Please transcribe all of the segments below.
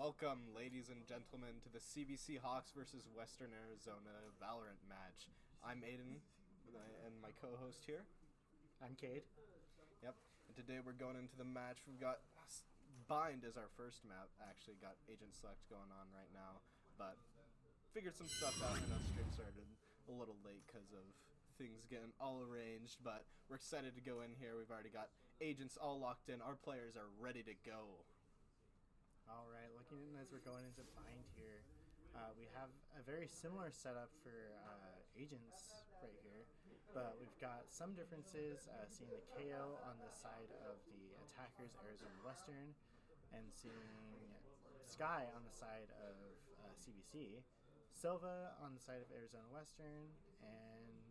Welcome, ladies and gentlemen, to the CBC Hawks versus Western Arizona Valorant match. I'm Aiden, and my co-host here. I'm Cade. Yep, and today we're going into the match. We've got Bind as our first map. Actually, got Agent Select going on right now, but figured some stuff out. I know stream started a little late because of things getting all arranged, but we're excited to go in here. We've already got agents all locked in. Our players are ready to go. All right, looking as we're going into Bind here, we have a very similar setup for agents right here, but we've got some differences, seeing the KO on the side of the attackers, Arizona Western, and seeing Sky on the side of CBC, Silva on the side of Arizona Western, and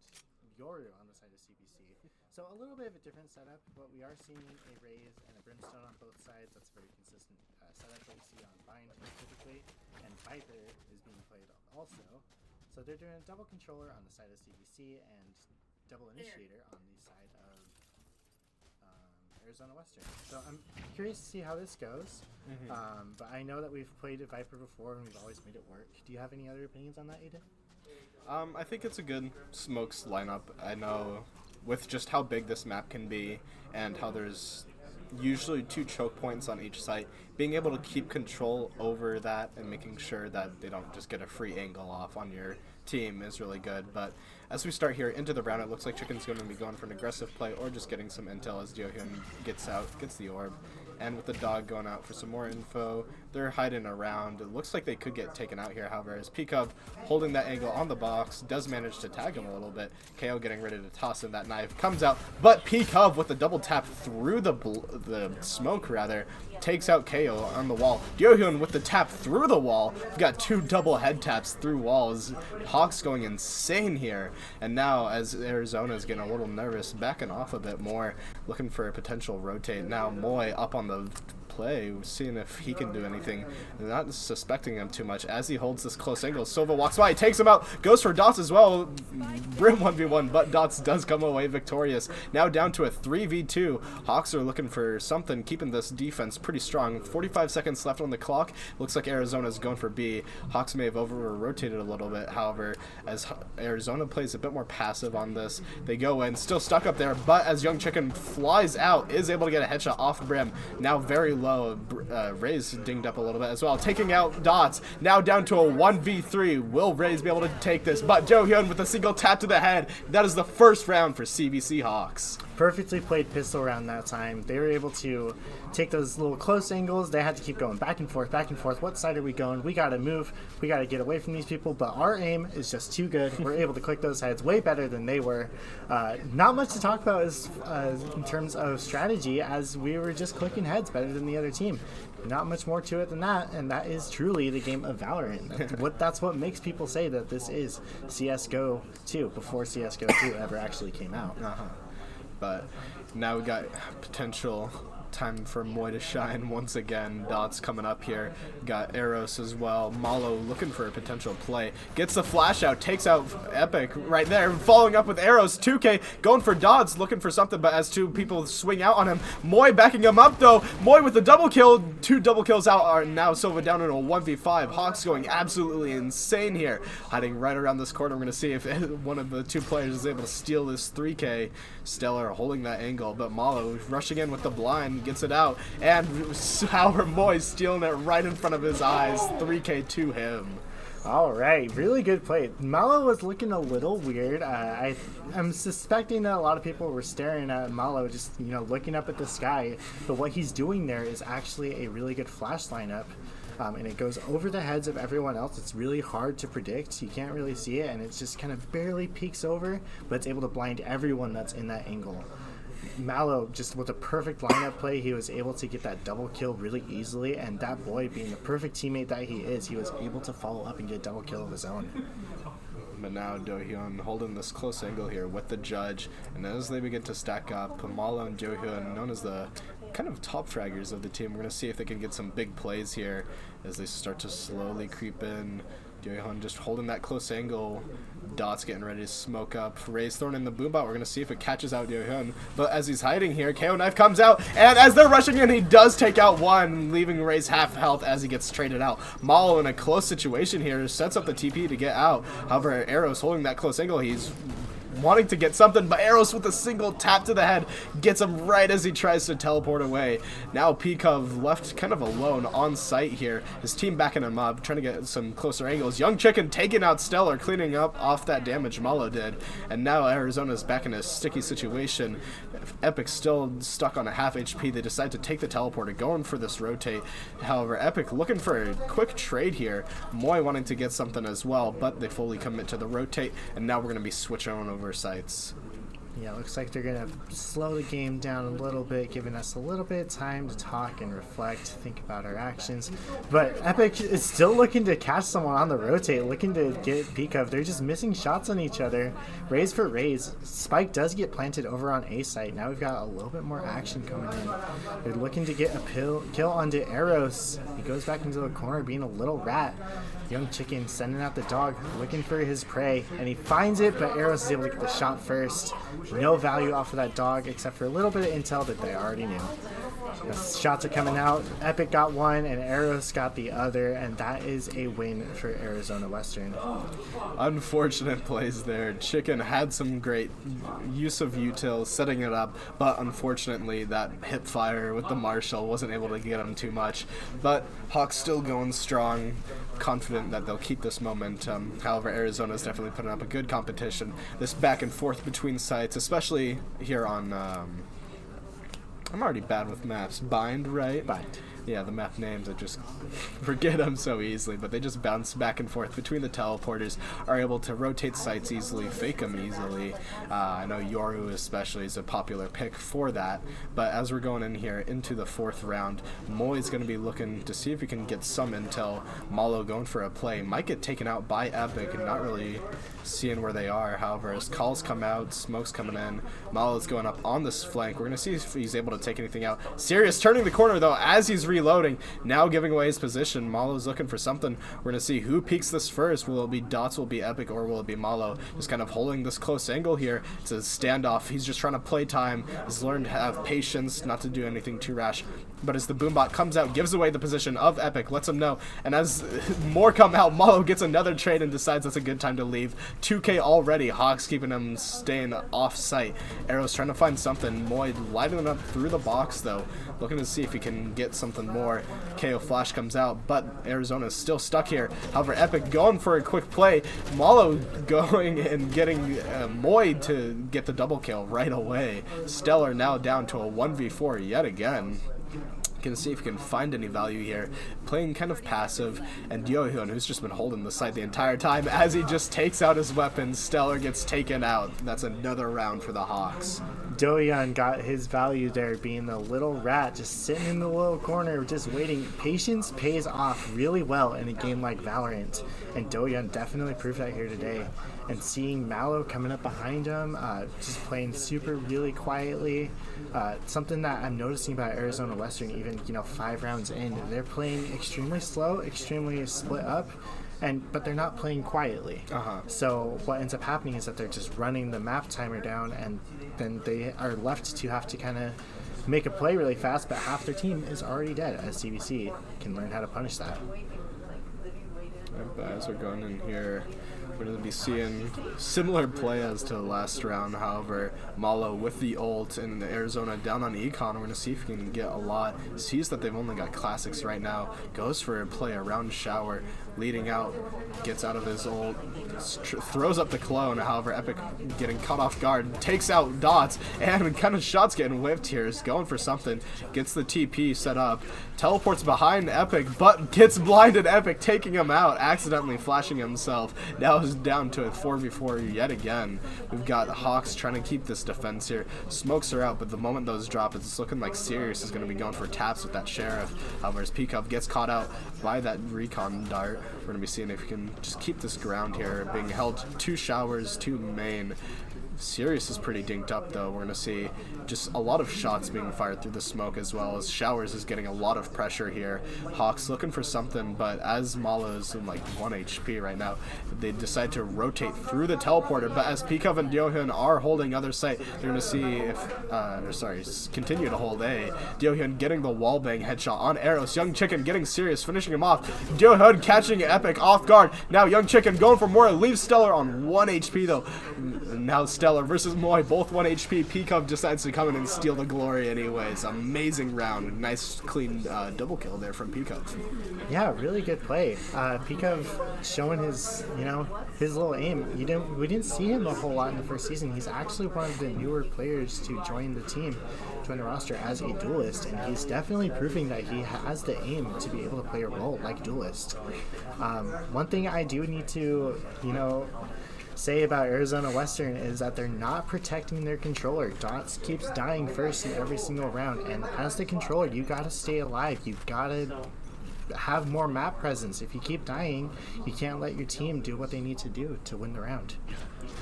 Yoru on the side of CBC. So a little bit of a different setup, but we are seeing a Raze and a Brimstone on both sides. That's a very consistent setup that we see on Bind typically. And Viper is being played also. So they're doing a double controller on the side of CBC and double initiator on the side of Arizona Western. So I'm curious to see how this goes. But I know that we've played Viper before and we've always made it work. Do you have any other opinions on that, Aiden? I think it's a good smokes lineup. I know with just how big this map can be and how there's usually 2 choke points on each site, being able to keep control over that and making sure that they don't just get a free angle off on your team is really good. But as we start here into the round, it looks like Chicken's going to be going for an aggressive play or just getting some intel as Diohyun gets the orb. And with the dog going out for some more info, they're hiding around. It looks like they could get taken out here, however, as P-Cub holding that angle on the box does manage to tag him a little bit. KO getting ready to toss in that knife, comes out, but P-Cub with the double tap through the smoke, rather, takes out KO on the wall. Diohyun with the tap through the wall. We've got 2 double head taps through walls. Hawks going insane here. And now, as Arizona's getting a little nervous, backing off a bit more, looking for a potential rotate. Now Moy up on the play, seeing if he can do anything, not suspecting him too much as he holds this close angle. Silva walks by, takes him out, goes for Dots as well. Brim 1v1, but Dots does come away victorious. Now down to a 3v2. Hawks are looking for something, keeping this defense pretty strong. 45 seconds left on the clock. Looks like Arizona's going for B. Hawks may have over-rotated a little bit, however, as Arizona plays a bit more passive on this, they go in, still stuck up there, but as Young Chicken flies out, is able to get a headshot off Brim. Now very low. Ray's dinged up a little bit as well, taking out Dots. Now down to a 1v3. Will Rays be able to take this? But Diohyun with a single tap to the head. That is the first round for CBC Hawks. Perfectly played pistol round that time. They were able to take those little close angles. They had to keep going back and forth, back and forth. What side are we going? We got to move. We got to get away from these people. But our aim is just too good. We're able to click those heads way better than they were. Not much to talk about in terms of strategy, as we were just clicking heads better than the other team. Not much more to it than that, and that is truly the game of Valorant. That's what makes people say that this is CSGO 2 before CSGO 2 ever actually came out. But now we got potential time for Moy to shine once again. Dots coming up here. Got Eros as well. Malo looking for a potential play. Gets the flash out. Takes out Epic right there. Following up with Eros. 2K going for Dots. Looking for something, but as 2 people swing out on him. Moy backing him up though. Moy with the double kill. 2 double kills out are now Silva down in a 1v5. Hawks going absolutely insane here. Hiding right around this corner. We're going to see if one of the 2 players is able to steal this 3K. Stellar holding that angle, but Malo rushing in with the blind. Gets it out, and Sour Moy stealing it right in front of his eyes. 3K to him. All right, really good play. Malo was looking a little weird. I'm suspecting that a lot of people were staring at Malo, just looking up at the sky. But what he's doing there is actually a really good flash lineup. And it goes over the heads of everyone else. It's really hard to predict. You can't really see it, and it just kind of barely peeks over, but it's able to blind everyone that's in that angle. Malo, just with a perfect lineup play, he was able to get that double kill really easily, and that boy, being the perfect teammate that he is, he was able to follow up and get a double kill of his own. But now Diohyun holding this close angle here with the judge, and as they begin to stack up, Malo and Diohyun, known as the kind of top fraggers of the team, we're going to see if they can get some big plays here as they start to slowly creep in. Diohyun just holding that close angle. Dots getting ready to smoke up. Ray's throwing in the boombot. We're going to see if it catches out Diohyun. But as he's hiding here, KO knife comes out. And as they're rushing in, he does take out one, leaving Ray's half health as he gets traded out. Malo in a close situation here sets up the TP to get out. However, Arrows holding that close angle. He's wanting to get something, but Arrows with a single tap to the head gets him right as he tries to teleport away. Now P-Cub left kind of alone on site here. His team backing him up, trying to get some closer angles. Young Chicken taking out Stellar, cleaning up off that damage Malo did. And now Arizona's back in a sticky situation. Epic still stuck on a half HP. They decide to take the teleporter, going for this rotate. However, Epic looking for a quick trade here. Moy wanting to get something as well, but they fully commit to the rotate, and now we're going to be switching on over sites. Yeah, looks like they're going to slow the game down a little bit, giving us a little bit of time to talk and reflect, think about our actions. But Epic is still looking to catch someone on the rotate, looking to get P-Cub. They're just missing shots on each other. Raise for Raise. Spike does get planted over on A site. Now we've got a little bit more action coming in. They're looking to get a kill onto Eros. He goes back into the corner being a little rat. Young Chicken sending out the dog, looking for his prey, and he finds it, but Eros is able to get the shot first. no value off of that dog except for a little bit of intel that they already knew. The shots are coming out. Epic got one and Eros got the other, and that is a win for Arizona Western. Unfortunate plays there. Chicken had some great use of util setting it up, but unfortunately that hip fire with the Marshall wasn't able to get him too much. But Hawks still going strong, confident that they'll keep this momentum. However, Arizona's definitely putting up a good competition. This back and forth between sites, especially here on I'm already bad with maps. Bind, right? Bind. Yeah, the map names, I just forget them so easily, but they just bounce back and forth between the teleporters, are able to rotate sites easily, fake them easily. I know Yoru especially is a popular pick for that, but as we're going in here into the 4th round, Moy's going to be looking to see if he can get some intel. Malo going for a play, might get taken out by Epic and not really seeing where they are. However, as calls come out, smoke's coming in, Malo's going up on this flank. We're going to see if he's able to take anything out. Sirius turning the corner though as he's reloading, now giving away his position. Malo's looking for something. We're going to see who peeks this first. Will it be Dots, will it be Epic, or will it be Malo? Just kind of holding this close angle here. It's a standoff. He's just trying to play time. He's learned to have patience, not to do anything too rash. But as the boombot comes out, gives away the position of Epic, lets him know. And as more come out, Malo gets another trade and decides that's a good time to leave. 2K already. Hawks keeping him staying off site. Arrow's trying to find something. Moy lighting up through the box though, looking to see if he can get something more. KO Flash comes out, but Arizona's still stuck here. However, Epic going for a quick play. Malo going and getting Moy to get the double kill right away. Stellar now down to a 1v4 yet again. Can see if he can find any value here. Playing kind of passive, and Diohyun, who's just been holding the site the entire time, as he just takes out his weapons, Stellar gets taken out. That's another round for the Hawks. Dohyun got his value there, being the little rat just sitting in the little corner just waiting. Patience pays off really well in a game like Valorant, and Dohyun definitely proved that here today. And seeing Malo coming up behind him, just playing super really quietly. Something that I'm noticing about Arizona Western, even 5 rounds in, they're playing extremely slow, extremely split up, but they're not playing quietly. So what ends up happening is that they're just running the map timer down, and then they are left to have to kind of make a play really fast, but half their team is already dead, as CBC can learn how to punish that. As we're going in here, we're going to be seeing similar play as to the last round. However, Malo with the ult and Arizona down on Econ. We're going to see if he can get a lot. Sees that they've only got classics right now. Goes for a play around Shower. Leading out. Gets out of his ult. Throws up the clone. However, Epic getting caught off guard. Takes out Dots. And kind of shots getting whiffed here. Is going for something. Gets the TP set up. Teleports behind Epic, but gets blinded. Epic taking him out, accidentally flashing himself. Now is down to a 4v4 yet again. We've got the Hawks trying to keep this defense here. Smokes are out, but the moment those drop, it's looking like Sirius is going to be going for taps with that Sheriff. However, as Peacock gets caught out by that recon dart, we're going to be seeing if we can just keep this ground here. Being held 2 showers, 2 main. Sirius is pretty dinked up though. We're going to see just a lot of shots being fired through the smoke, as well as Showers is getting a lot of pressure here. Hawks looking for something, but as Malo's in like 1 HP right now, they decide to rotate through the teleporter. But as Peacock and Diohyun are holding other site, they're going to see if, continue to hold A. Diohyun getting the wallbang headshot on Eros. Young Chicken getting Sirius, finishing him off. Diohyun catching Epic off guard. Now Young Chicken going for more, leaves Stellar on 1 HP though. Now Stellar versus Moy, both 1 HP. Peacock decides to come in and steal the glory anyways. Amazing round. Nice clean double kill there from Peacock. Yeah, really good play. Peacock showing his, his little aim. We didn't see him a whole lot in the first season. He's actually one of the newer players to join the team, join the roster as a duelist, and he's definitely proving that he has the aim to be able to play a role like duelist. One thing I do need to, say about Arizona Western is that they're not protecting their controller. Dots keeps dying first in every single round, and as the controller, you gotta stay alive. You've gotta have more map presence. If you keep dying, you can't let your team do what they need to do to win the round.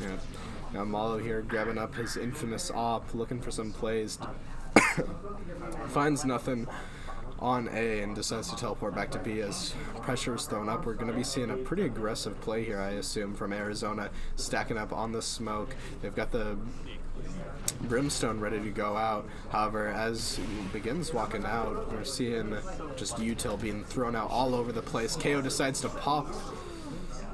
Yeah. Now Malo here grabbing up his infamous op, looking for some plays. Finds nothing on A and decides to teleport back to B as pressure is thrown up. We're going to be seeing a pretty aggressive play here, I assume, from Arizona, stacking up on the smoke. They've got the Brimstone ready to go out. However, as he begins walking out, we're seeing just util being thrown out all over the place. KO decides to pop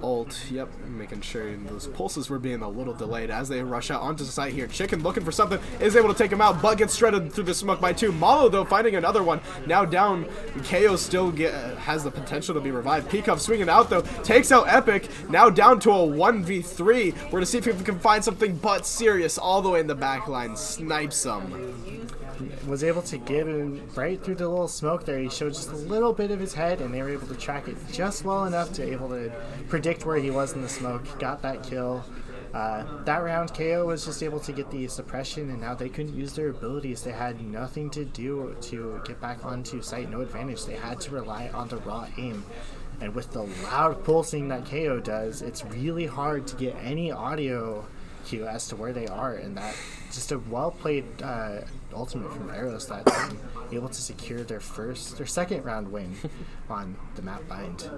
ult. Yep, making sure those pulses were being a little delayed as they rush out onto the site here. Chicken looking for something, is able to take him out, but gets shredded through the smoke by 2. Malo, though, finding another one. Now down. KO still has the potential to be revived. Peacock swinging out, though, takes out Epic. Now down to a 1v3. We're going to see if we can find something but Serious all the way in the back line. Snipes him. Was able to get him right through the little smoke there. He showed just a little bit of his head, and they were able to track it just well enough to able to predict where he was in the smoke. Got that kill. That round, KO was just able to get the suppression, and now they couldn't use their abilities. They had nothing to do to get back onto site, no advantage. They had to rely on the raw aim. And with the loud pulsing that KO does, it's really hard to get any audio cue as to where they are, and that just a well-played ultimate from Eros that time, able to secure their second round win on the map bind.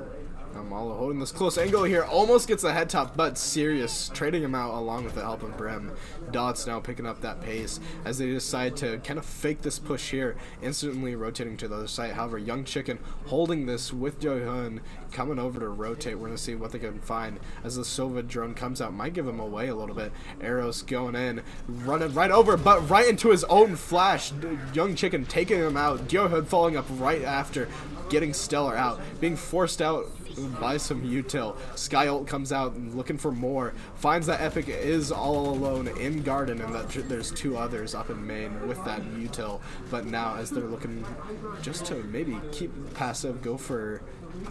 Malo holding this close angle here, almost gets a head top, but Serious trading him out along with the help of Brim. Dots now picking up that pace as they decide to kind of fake this push here, instantly rotating to the other side. However, Young Chicken holding this with Johyun, coming over to rotate. We're going to see what they can find as the Sova drone comes out. Might give him away a little bit. Arrows going in, running right over, but right into his own flash. Young Chicken taking him out. Johyun following up right after, getting Stellar out, being forced out by some util. Sky ult comes out looking for more, finds that Epic is all alone in garden, and that there's 2 others up in main with that util. But now as they're looking just to maybe keep passive, go for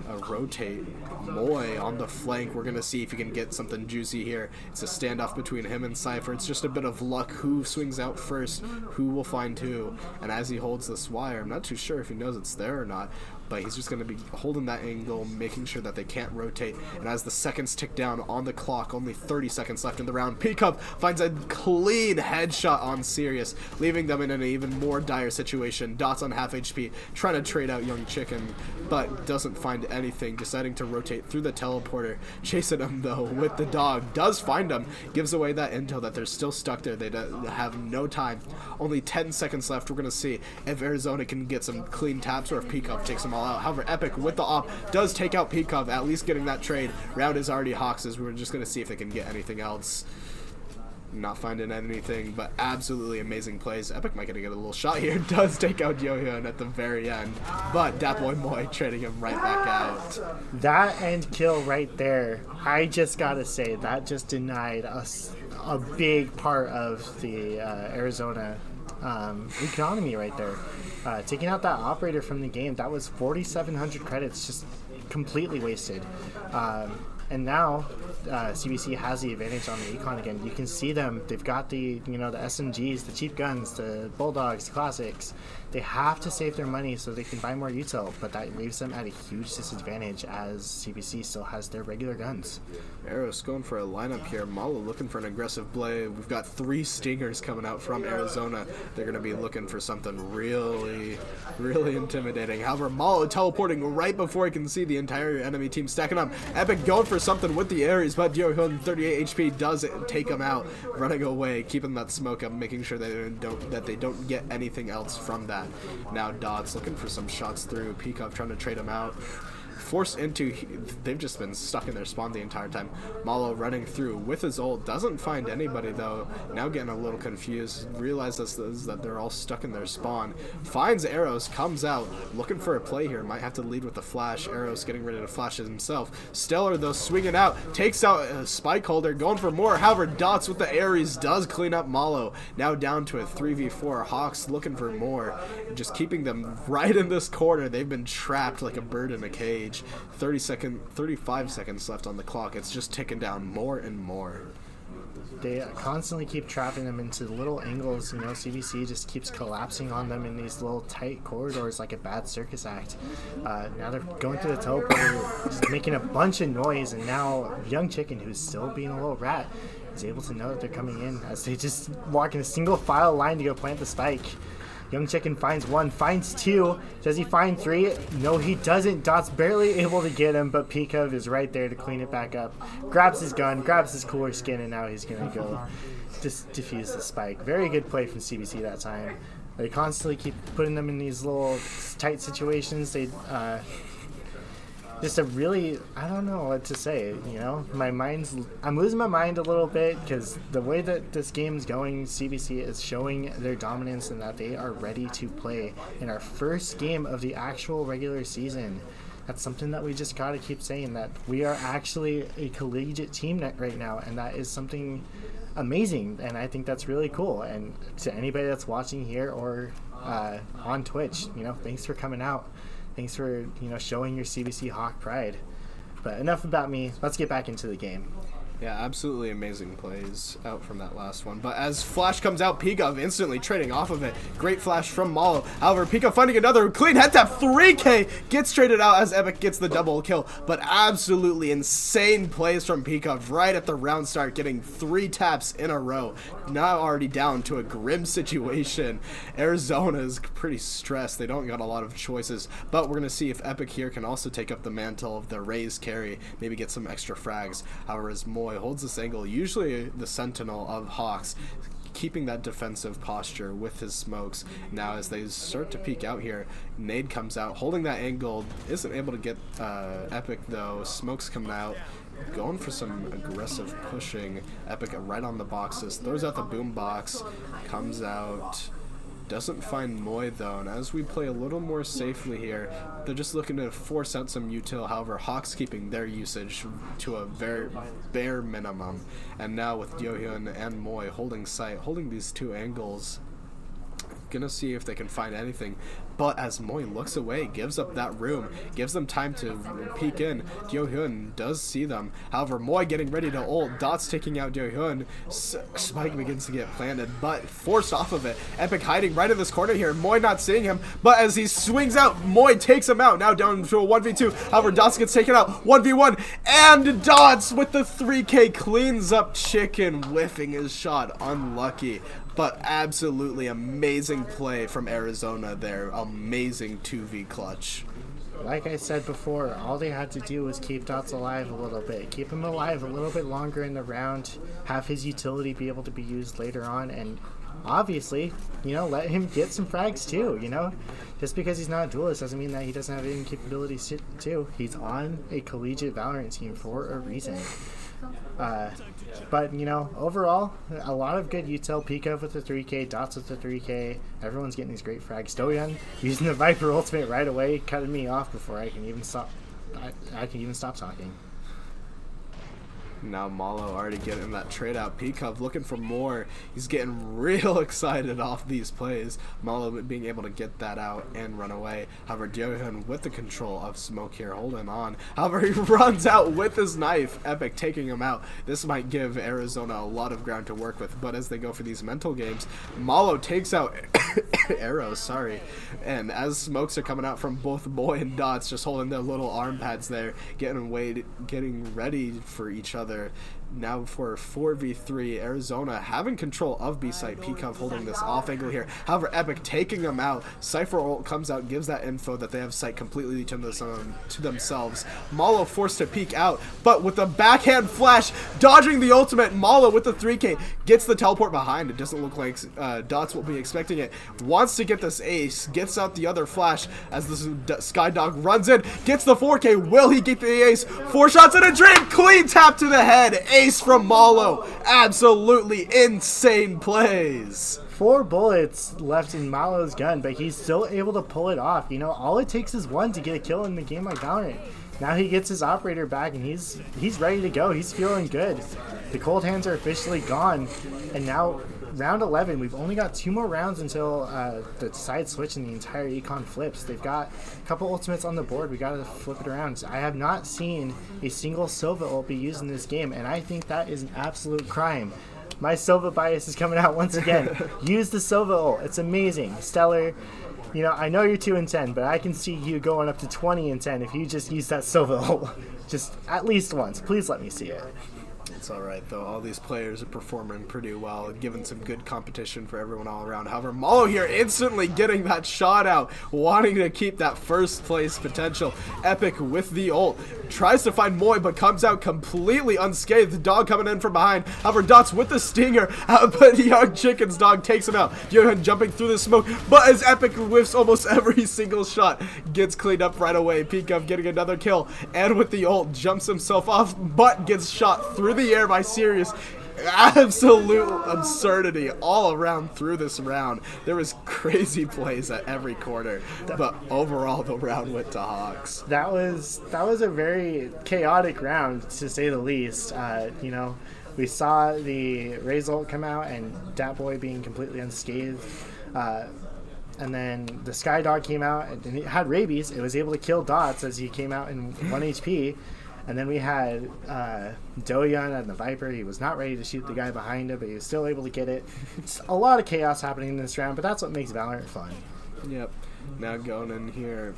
a rotate. Moy on the flank, we're gonna see if he can get something juicy here. It's a standoff between him and Cypher. It's just a bit of luck who swings out first, who will find who. And as he holds this wire, I'm not too sure if he knows it's there or not, but he's just going to be holding that angle, making sure that they can't rotate. And as the seconds tick down on the clock, only 30 seconds left in the round, Peacup finds a clean headshot on Serious, leaving them in an even more dire situation. Dots on half HP, trying to trade out Young Chicken, but doesn't find anything, deciding to rotate through the teleporter. Chasing him, though, with the dog. Does find him, gives away that intel that they're still stuck there. They have no time. Only 10 seconds left. We're going to see if Arizona can get some clean taps or if Peacup takes them all out. However, Epic with the op does take out Peacup, at least getting that trade. Round is already Hawks'. We're just going to see if they can get anything else. Not finding anything, but absolutely amazing plays. Epic might get a little shot here. Does take out Yohyun at the very end, but Dapoy Moy trading him right back out. That end kill right there, I just gotta say, that just denied us a big part of the Arizona economy right there. Taking out that operator from the game, that was 4,700 credits just completely wasted. And now CBC has the advantage on the econ again. You can see them. They've got the the SMGs, the cheap guns, the Bulldogs, the classics. They have to save their money so they can buy more util, but that leaves them at a huge disadvantage as CBC still has their regular guns. Eros going for a lineup here. Malo looking for an aggressive play. We've got 3 stingers coming out from Arizona. They're going to be looking for something really, really intimidating. However, Malo teleporting right before he can see the entire enemy team stacking up. Epic going for something with the Ares, but Yohyun, 38 HP, does take him out, running away, keeping that smoke up, making sure that they don't get anything else from that. Now Dots looking for some shots through. Peacock trying to trade him out. Forced into, they've just been stuck in their spawn the entire time. Malo running through with his ult, doesn't find anybody though. Now getting a little confused, realizes that they're all stuck in their spawn. Finds Arrows, comes out, looking for a play here. Might have to lead with the flash. Arrows getting ready to flash it himself. Stellar though swinging out, takes out a spike holder, going for more. However, Dots with the Ares does clean up Malo. Now down to a 3v4. Hawks looking for more, just keeping them right in this corner. They've been trapped like a bird in a cage. 35 seconds left on the clock. It's just ticking down more and more. They constantly keep trapping them into little angles. CBC just keeps collapsing on them in these little tight corridors like a bad circus act. Now they're going through the teleporter, just making a bunch of noise, and now Young Chicken, who's still being a little rat, is able to know that they're coming in as they just walk in a single file line to go plant the spike. Young Chicken finds 1, finds 2. Does he find 3? No, he doesn't. Dot's barely able to get him, but Peacock is right there to clean it back up. Grabs his gun, grabs his cooler skin, and now he's going to go just defuse the spike. Very good play from CBC that time. They constantly keep putting them in these little tight situations. They just a really, I don't know what to say, you know? I'm losing my mind a little bit because the way that this game's going, CBC is showing their dominance and that they are ready to play in our first game of the actual regular season. That's something that we just got to keep saying, that we are actually a collegiate team right now, and that is something amazing, and I think that's really cool. And to anybody that's watching here or on Twitch, you know, thanks for coming out. Thanks for, you know, showing your CBC Hawk pride. But enough about me. Let's get back into the game. Yeah, absolutely amazing plays out from that last one. But as Flash comes out, Pikov instantly trading off of it. Great flash from Malo. However, Pikov finding another clean head tap. 3K gets traded out as Epic gets the double kill. But absolutely insane plays from Pikov right at the round start, getting 3 taps in a row. Now already down to a grim situation. Arizona is pretty stressed. They don't got a lot of choices. But we're going to see if Epic here can also take up the mantle of the Rays carry. Maybe get some extra frags. However, as Moy holds this angle, usually the sentinel of Hawks, keeping that defensive posture with his smokes. Now as they start to peek out here, Nade comes out, holding that angle, isn't able to get Epic though. Smokes coming out, going for some aggressive pushing. Epic right on the boxes, throws out the boom box, comes out, doesn't find Moy though, and as we play a little more safely here, they're just looking to force out some util. However, Hawks keeping their usage to a very bare minimum. And now with Yohyun and Moy holding sight, holding these 2 angles, gonna see if they can find anything. But as Moy looks away, gives up that room, gives them time to peek in. Yohyun does see them. However, Moy getting ready to ult. Dots taking out Yohyun. Spike begins to get planted, but forced off of it. Epic hiding right in this corner here. Moy not seeing him, but as he swings out, Moy takes him out. Now down to a 1v2. However, Dots gets taken out. 1v1, and Dots with the 3K cleans up Chicken, whiffing his shot. Unlucky. But absolutely amazing play from Arizona there. Amazing 2v clutch. Like I said before, all they had to do was keep Dots alive a little bit. Keep him alive a little bit longer in the round. Have his utility be able to be used later on. And obviously, you know, let him get some frags too, you know. Just because he's not a duelist doesn't mean that he doesn't have any capabilities too. He's on a collegiate Valorant team for a reason. But, you know, overall, a lot of good util. Pikov with the 3K, Dots with the 3K. Everyone's getting these great frags. Doyoung using the Viper ultimate right away, cutting me off before I can even stop. I can even stop talking. Now Malo already getting that trade out. Pikov looking for more. He's getting real excited off these plays. Malo being able to get that out and run away. However, Yohyun with the control of smoke here, holding on. However, he runs out with his knife. Epic taking him out. This might give Arizona a lot of ground to work with, but as they go for these mental games, Malo takes out arrows, sorry. And as smokes are coming out from both Moy and Dots, just holding their little arm pads there, getting ready for each other. Now for 4v3, Arizona having control of B-site. Pikov holding this off angle here. However, Epic taking them out. Cypher ult comes out, gives that info that they have sight completely to themselves. Malo forced to peek out, but with a backhand flash, dodging the ultimate. Malo with the 3K gets the teleport behind. It doesn't look like Dots will be expecting it. Wants to get this ace, gets out the other flash as this Skydog runs in, gets the 4K. Will he get the ace? 4 shots and a drain. Clean tap to the head. Ace from Malo. Absolutely insane plays. 4 bullets left in Malo's gun, but he's still able to pull it off. You know, all it takes is 1 to get a kill in the game like Valorant. Now he gets his operator back, and he's ready to go. He's feeling good. The cold hands are officially gone, and now round 11, we've only got 2 more rounds until the side switch and the entire econ flips. They've got a couple ultimates on the board. We got to flip it around. I have not seen a single Sova ult be used in this game, and I think that is an absolute crime. My Sova bias is coming out once again. Use the Sova ult. It's amazing. Stellar. You know, I know you're 2-10, but I can see you going up to 20-10 if you just use that Sova ult. Just at least once. Please let me see it. It's all right, though. All these players are performing pretty well, giving some good competition for everyone all around. However, Malo here instantly getting that shot out, wanting to keep that first place potential. Epic with the ult. Tries to find Moy, but comes out completely unscathed. The dog coming in from behind. However, Dots with the stinger, but Young Chicken's dog takes him out. Johan jumping through the smoke, but as Epic whiffs almost every single shot, gets cleaned up right away. Peekov getting another kill, and with the ult, jumps himself off, but gets shot through the air by Sirius. Absolute absurdity all around through this round. There was crazy plays at every corner, but overall the round went to Hawks. That was a very chaotic round, to say the least. You know, we saw the result come out and Dat Boy being completely unscathed. And then the Sky Dog came out and it had rabies. It was able to kill Dots as he came out in 1 HP. And then we had Doyun and the Viper. He was not ready to shoot the guy behind him, but he was still able to get it. It's a lot of chaos happening in this round, but that's what makes Valorant fun. Yep. Now going in here.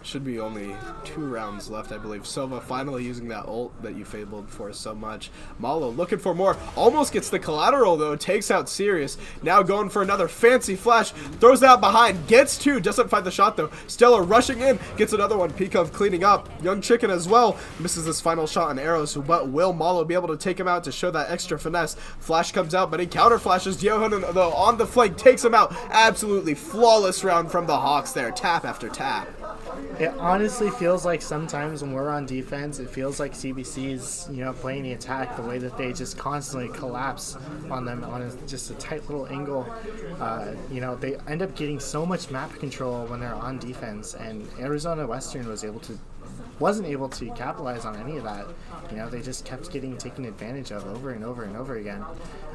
Should be only 2 rounds left, I believe. Sova finally using that ult that you fabled for so much. Malo looking for more. Almost gets the collateral, though. Takes out Sirius. Now going for another fancy flash. Throws that behind. Gets 2. Doesn't find the shot, though. Stellar rushing in. Gets another one. Peekov cleaning up. Young Chicken as well. Misses this final shot on arrows. But will Malo be able to take him out to show that extra finesse? Flash comes out, but he counter flashes. Diohan, though, on the flank. Takes him out. Absolutely flawless round from the Hawks there. Tap after tap. It honestly feels like sometimes when we're on defense, it feels like CBC's, you know, playing the attack the way that they just constantly collapse on them on just a tight little angle. You know, they end up getting so much map control when they're on defense, and Arizona Western wasn't able to capitalize on any of that. You know, they just kept getting taken advantage of over and over and over again.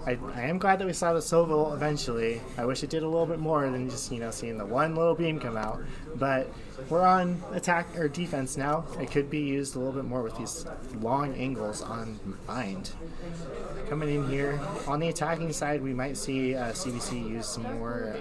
I am glad that we saw the Sova eventually. I wish it did a little bit more than just, you know, seeing the one little beam come out. But we're on attack or defense now. It could be used a little bit more with these long angles on Bind. Coming in here on the attacking side, we might see CBC use some more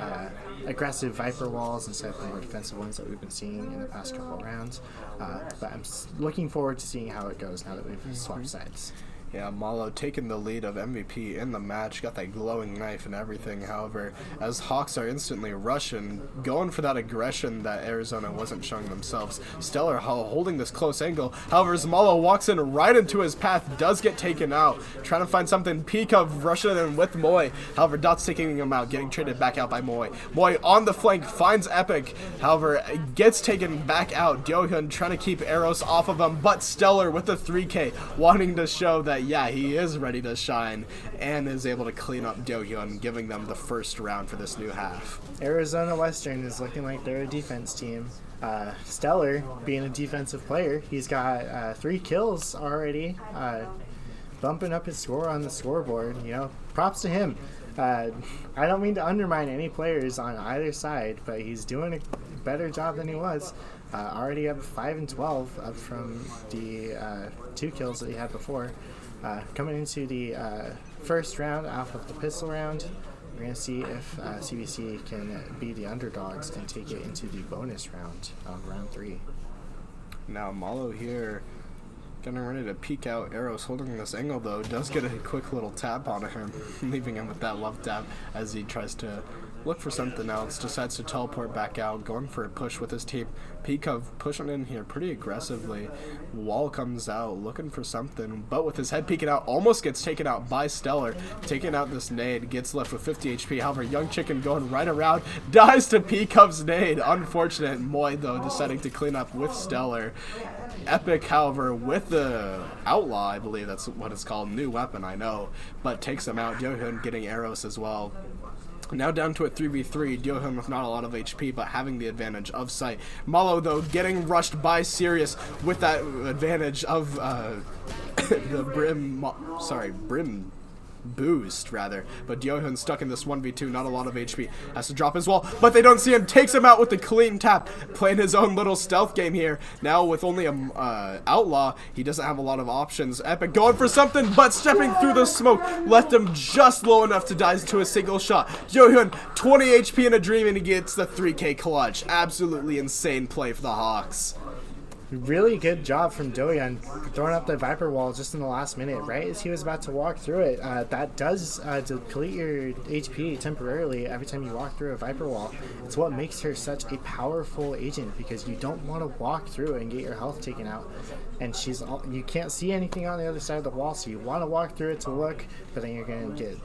aggressive Viper walls instead of the more defensive ones that we've been seeing in the past couple of rounds. But I'm looking forward to seeing how it goes now that we've swapped sides. Yeah, Malo taking the lead of MVP in the match, got that glowing knife and everything. However, as Hawks are instantly rushing, going for that aggression that Arizona wasn't showing themselves. Stellar holding this close angle. However, as Malo walks in right into his path, does get taken out. Trying to find something. Peekov rushing in with Moy. However, Dot's taking him out, getting traded back out by Moy. Moy on the flank, finds Epic. However, gets taken back out. Diohan trying to keep arrows off of him, but Stellar with the 3K, wanting to show that yeah, he is ready to shine and is able to clean up Dohyun, giving them the first round for this new half. Arizona Western is looking like they're a defense team. Stellar, being a defensive player, he's got 3 kills already, bumping up his score on the scoreboard. You know, props to him. I don't mean to undermine any players on either side, but he's doing a better job than he was. Already up 5 and 12, up from the 2 kills that he had before. Coming into the first round off of the pistol round, we're going to see if CBC can be the underdogs and take it into the bonus round of round 3. Now Malo here getting ready to peek out. Arrows holding this angle, though, does get a quick little tap on him, leaving him with that love tap as he tries to look for something else. Decides to teleport back out, going for a push with his team. Peekov pushing in here pretty aggressively. Wall comes out looking for something, but with his head peeking out, almost gets taken out by Stellar. Taking out this nade, gets left with 50 HP. However, Young Chicken going right around, dies to Peekov's nade. Unfortunate. Moy, though, deciding to clean up with Stellar. Epic, however, with the Outlaw, I believe that's what it's called, new weapon, I know, but takes him out. Diohan getting arrows as well. Now down to a 3v3, Diohan with not a lot of HP, but having the advantage of sight. Malo, though, getting rushed by Sirius with that advantage of the Brim boost, rather. But Diohan stuck in this 1v2, not a lot of HP. Has to drop his wall, but they don't see him. Takes him out with the clean tap, playing his own little stealth game here. Now with only a Outlaw, he doesn't have a lot of options. Epic going for something, but stepping through the smoke, left him just low enough to die to a single shot. Diohan, 20 HP in a dream, and he gets the 3K clutch. Absolutely insane play for the Hawks. Really good job from Doyan throwing up the Viper Wall just in the last minute, right as he was about to walk through it. That does deplete your HP temporarily every time you walk through a Viper Wall. It's what makes her such a powerful agent, because you don't want to walk through it and get your health taken out. And you can't see anything on the other side of the wall, so you want to walk through it to look, but then you're going to get,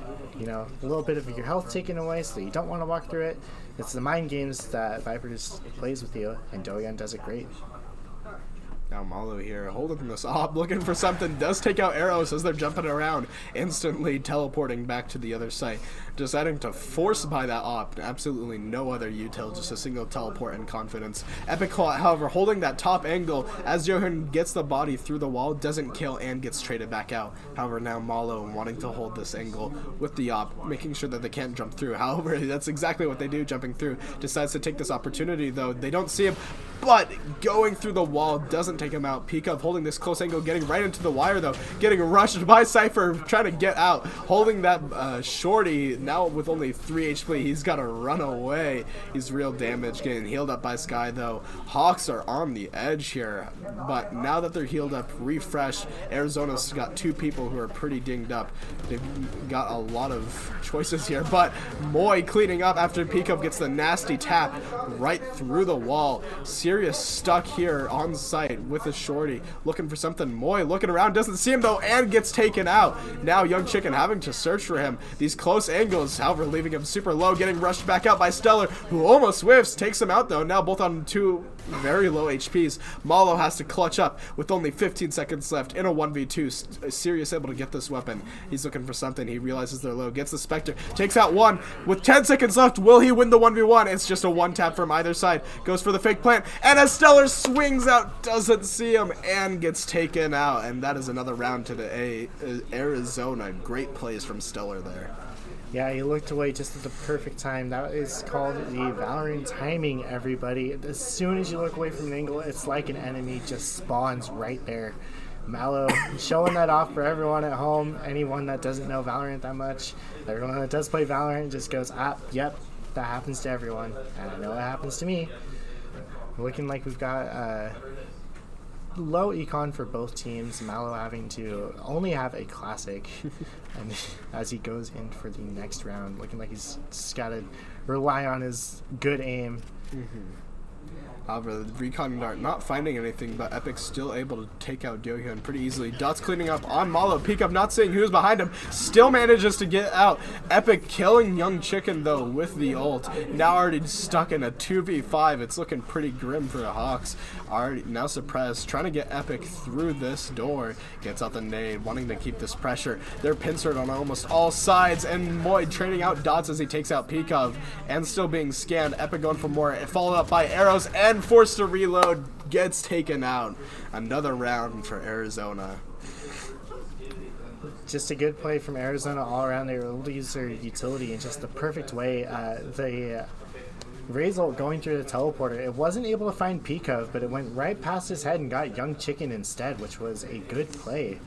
a little bit of your health taken away, so you don't want to walk through it. It's the mind games that Viper just plays with you, and Doyan does it great. Now Malo here holding this op, looking for something, does take out arrows as they're jumping around, instantly teleporting back to the other site. Deciding to force by that op, absolutely no other util, just a single teleport and confidence. Epic Claw, however, holding that top angle as Johan gets the body through the wall, doesn't kill and gets traded back out. However, now Malo wanting to hold this angle with the op, making sure that they can't jump through. However, that's exactly what they do, jumping through. Decides to take this opportunity though. They don't see him, but going through the wall doesn't take him out. Peekov holding this close angle, getting right into the wire though, getting rushed by Cypher, trying to get out, holding that shorty. Now with only 3 HP, he's got to run away. He's real damage, getting healed up by Sky though. Hawks are on the edge here, but now that they're healed up, refreshed, Arizona's got 2 people who are pretty dinged up. They've got a lot of choices here, but Moy cleaning up after Peekov gets the nasty tap right through the wall. Serious stuck here on site with a shorty, looking for something. Moy looking around, doesn't see him though, and gets taken out. Now Young Chicken having to search for him. These close angles, however, leaving him super low, getting rushed back out by Stellar, who almost whiffs, takes him out though, now both on 2 very low HPs. Malo has to clutch up with only 15 seconds left in a 1v2. Sirius able to get this weapon. He's looking for something. He realizes they're low, gets the Spectre, takes out one with 10 seconds left. Will he win the 1v1? It's just a 1 tap from either side. Goes for the fake plant, and as Stellar swings out, doesn't see him and gets taken out. And that is another round to the Arizona. Great plays from Stellar there. Yeah, he looked away just at the perfect time. That is called the Valorant timing, everybody. As soon as you look away from an angle, it's like an enemy just spawns right there. Malo showing that off for everyone at home. Anyone that doesn't know Valorant that much, everyone that does play Valorant just goes, yep, that happens to everyone. And I know it happens to me. Looking like we've got low econ for both teams. Malo having to only have a classic. And as he goes in for the next round, looking like he's just got to rely on his good aim. However, the Recon Dart not finding anything, but Epic still able to take out Dyohyun pretty easily. Dots cleaning up on Malo. Peekov not seeing who's behind him. Still manages to get out. Epic killing Young Chicken, though, with the ult. Now already stuck in a 2v5. It's looking pretty grim for the Hawks. Already now suppressed. Trying to get Epic through this door. Gets out the nade, wanting to keep this pressure. They're pincered on almost all sides. And Moy trading out Dots as he takes out Peekov. And still being scanned. Epic going for more. Followed up by arrows and forced to reload, gets taken out. Another round for Arizona. Just a good play from Arizona all around. They were able to use their utility in just the perfect way. The Razor going through the teleporter, it wasn't able to find Peekov, but it went right past his head and got Young Chicken instead, which was a good play.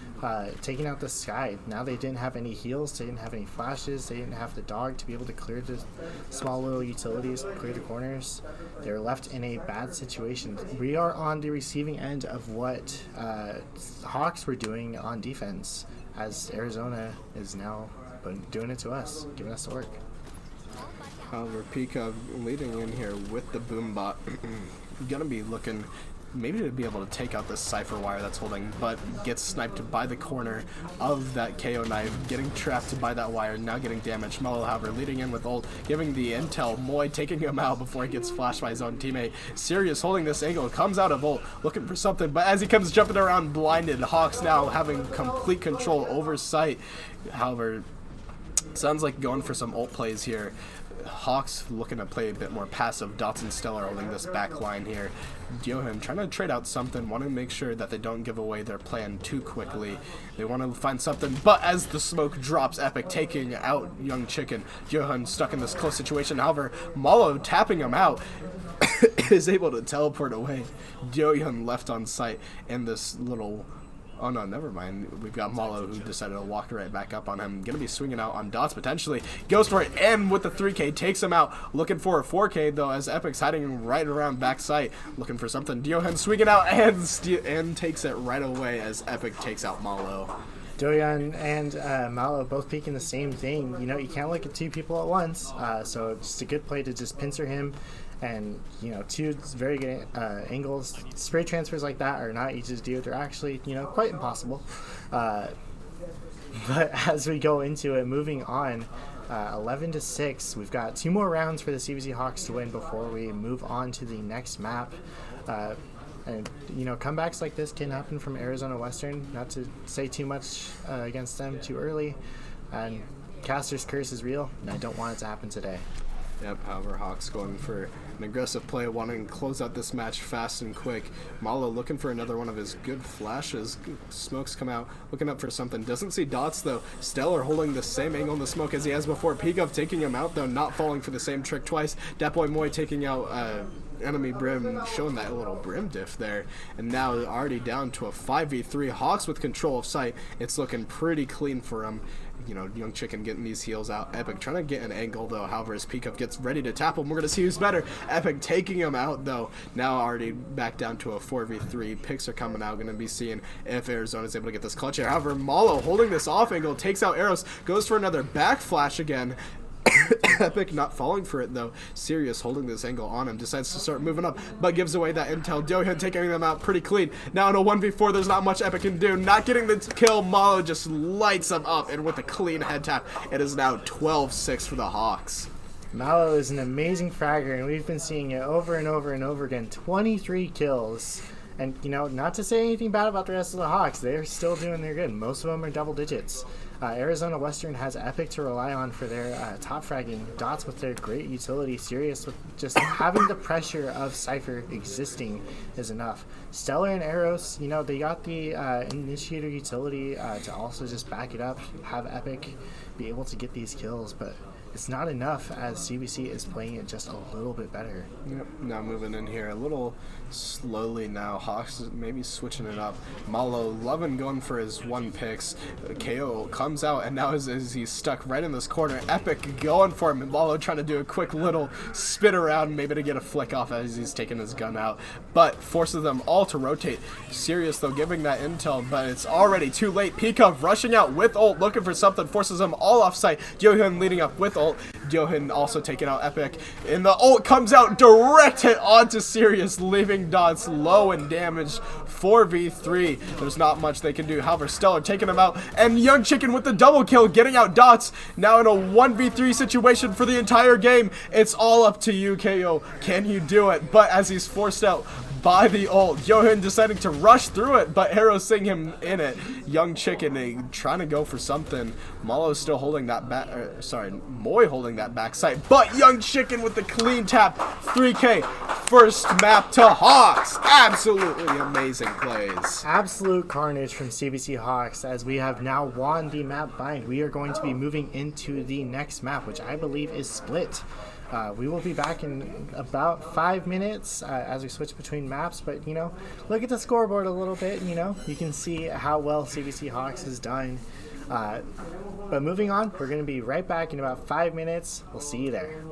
Taking out the Sky. Now they didn't have any heals, they didn't have any flashes, they didn't have the dog to be able to clear the small little utilities, clear the corners. They were left in a bad situation. We are on the receiving end of what Hawks were doing on defense, as Arizona is now doing it to us, giving us the work. However, Peekov leading in here with the boom bot. Gonna be looking maybe to be able to take out this Cypher wire that's holding, but gets sniped by the corner of that KO knife, getting trapped by that wire, now getting damaged. Malo, however, leading in with ult, giving the intel. Moy taking him out before he gets flashed by his own teammate. Sirius holding this angle, comes out of ult, looking for something, but as he comes jumping around blinded, Hawks now having complete control over sight. However, sounds like going for some ult plays here. Hawks looking to play a bit more passive. Dots and Stellar holding this back line here. Johan trying to trade out something, want to make sure that they don't give away their plan too quickly. They want to find something, but as the smoke drops, Epic taking out Young Chicken. Johan stuck in this close situation. However, Malo tapping him out is able to teleport away. Johan left on site in this little Oh no, never mind. We've got Malo who decided to walk right back up on him. Gonna be swinging out on Dots potentially. Goes for it and with the 3K takes him out. Looking for a 4K though as Epic's hiding right around back sight. Looking for something. Diohan swinging out and takes it right away as Epic takes out Malo. Doyan and Malo both peeking the same thing. You know, you can't look at two people at once. So it's a good play to just pincer him. And, you know, two very good angles. Spray transfers like that are not easy to do. They're actually, you know, quite impossible. But as we go into it, moving on, 11-6, we've got 2 more rounds for the CBC Hawks to win before we move on to the next map. And, you know, comebacks like this can happen from Arizona Western. Not to say too much against them too early. And Caster's curse is real, and I don't want it to happen today. Yep, however, Hawks going for an aggressive play, wanting to close out this match fast and quick. Malo looking for another one of his good flashes. Smokes come out, looking up for something. Doesn't see Dots, though. Stellar holding the same angle in the smoke as he has before. Peekov taking him out, though, not falling for the same trick twice. Dat Boy Moy taking out enemy Brim, showing that little Brim diff there. And now already down to a 5v3. Hawks with control of sight. It's looking pretty clean for him. You know, Young Chicken getting these heals out. Epic trying to get an angle, though. However, as Peakup gets ready to tap him, we're going to see who's better. Epic taking him out, though. Now already back down to a 4v3. Picks are coming out. Going to be seeing if Arizona's able to get this clutch here. However, Malo holding this off angle, takes out Eros, goes for another back flash again. Epic not falling for it, though. Sirius holding this angle on him, decides to start moving up, but gives away that intel. Dohan taking them out pretty clean. Now in a 1v4, there's not much Epic can do. Not getting the kill, Malo just lights him up, and with a clean head tap, it is now 12-6 for the Hawks. Malo is an amazing fragger, and we've been seeing it over and over and over again. 23 kills. And, you know, not to say anything bad about the rest of the Hawks, they're still doing their good. Most of them are double digits. Arizona Western has Epic to rely on for their top fragging. Dots with their great utility. Sirius with just having the pressure of Cypher existing is enough. Stellar and Eros, you know, they got the initiator utility to also just back it up, have Epic be able to get these kills, but it's not enough as CBC is playing it just a little bit better. Yep, now moving in here a little slowly now. Hawks maybe switching it up. Malo loving going for his 1 picks. KO comes out and now as he's stuck right in this corner. Epic going for him. Malo trying to do a quick little spin around maybe to get a flick off as he's taking his gun out. But forces them all to rotate. Sirius though giving that intel, but it's already too late. Peakup rushing out with ult, looking for something, forces them all off site. Johan leading up with ult. Johan also taking out Epic. And the ult comes out, direct hit onto Sirius, leaving Dots low and damaged. 4v3. There's not much they can do. However, Stellar taking him out. And Young Chicken with the double kill, getting out Dots. Now in a 1v3 situation for the entire game. It's all up to you, KO. Can you do it? But as he's forced out by the ult, Johan deciding to rush through it, but Arrow seeing him in it. Young Chicken trying to go for something. Malo's still holding that back, Moy holding that backside, but Young Chicken with the clean tap. 3K, first map to Hawks. Absolutely amazing plays. Absolute carnage from CBC Hawks as we have now won the map bind. We are going to be moving into the next map, which I believe is Split. We will be back in about 5 minutes as we switch between maps, but, you know, look at the scoreboard a little bit, you know, you can see how well CBC Hawks has done. But moving on, we're going to be right back in about 5 minutes. We'll see you there.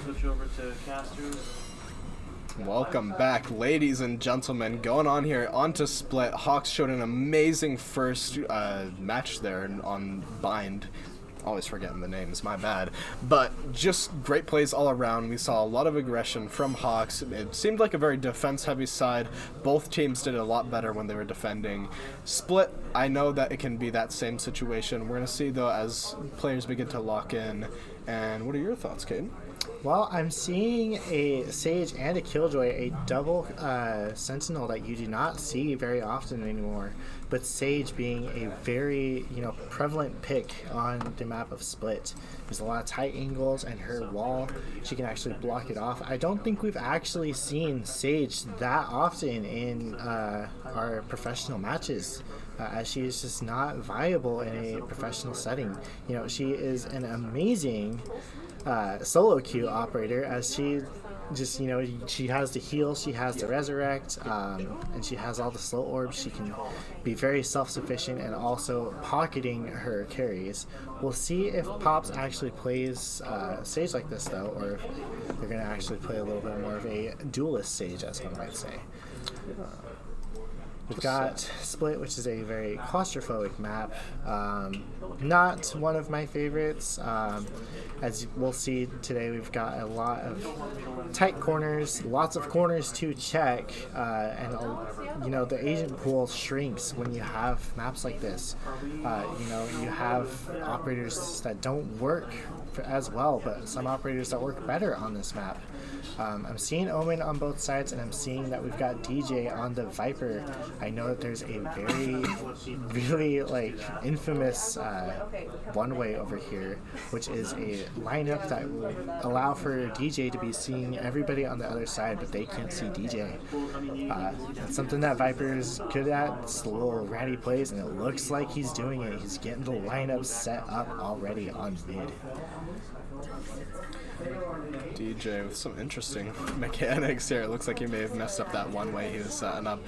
Switch over to casters. Welcome back, ladies and gentlemen. Going on here onto Split. Hawks showed an amazing first match there on Bind. Always forgetting the names, my bad. But just great plays all around. We saw a lot of aggression from Hawks. It seemed like a very defense-heavy side. Both teams did a lot better when they were defending. Split, I know that it can be that same situation. We're going to see, though, as players begin to lock in. And what are your thoughts, Caden? Well, I'm seeing a Sage and a Killjoy, a double Sentinel that you do not see very often anymore. But Sage being a very, prevalent pick on the map of Split. There's a lot of tight angles, and her wall, she can actually block it off. I don't think we've actually seen Sage that often in our professional matches. As she is just not viable in a professional setting. She is an amazing solo queue operator, as she just, she has the heal, she has the resurrect, and she has all the slow orbs. She can be very self-sufficient and also pocketing her carries. We'll see if Pops actually plays Sage like this, though, or if they're going to actually play a little bit more of a duelist Sage, as one might say. We've got Split, which is a very claustrophobic map. Not one of my favorites. As we'll see today, we've got a lot of tight corners, lots of corners to check, and the agent pool shrinks when you have maps like this. You have operators that don't work as well, but some operators that work better on this map. I'm seeing Omen on both sides, and I'm seeing that we've got DJ on the Viper. I know that there's a very, really, infamous one-way over here, which is a lineup that will allow for DJ to be seeing everybody on the other side, but they can't see DJ. That's something that Viper is good at. It's the little ratty plays, and it looks like he's doing it. He's getting the lineup set up already on mid. DJ with some interesting mechanics here. It looks like he may have messed up that one way he was setting up.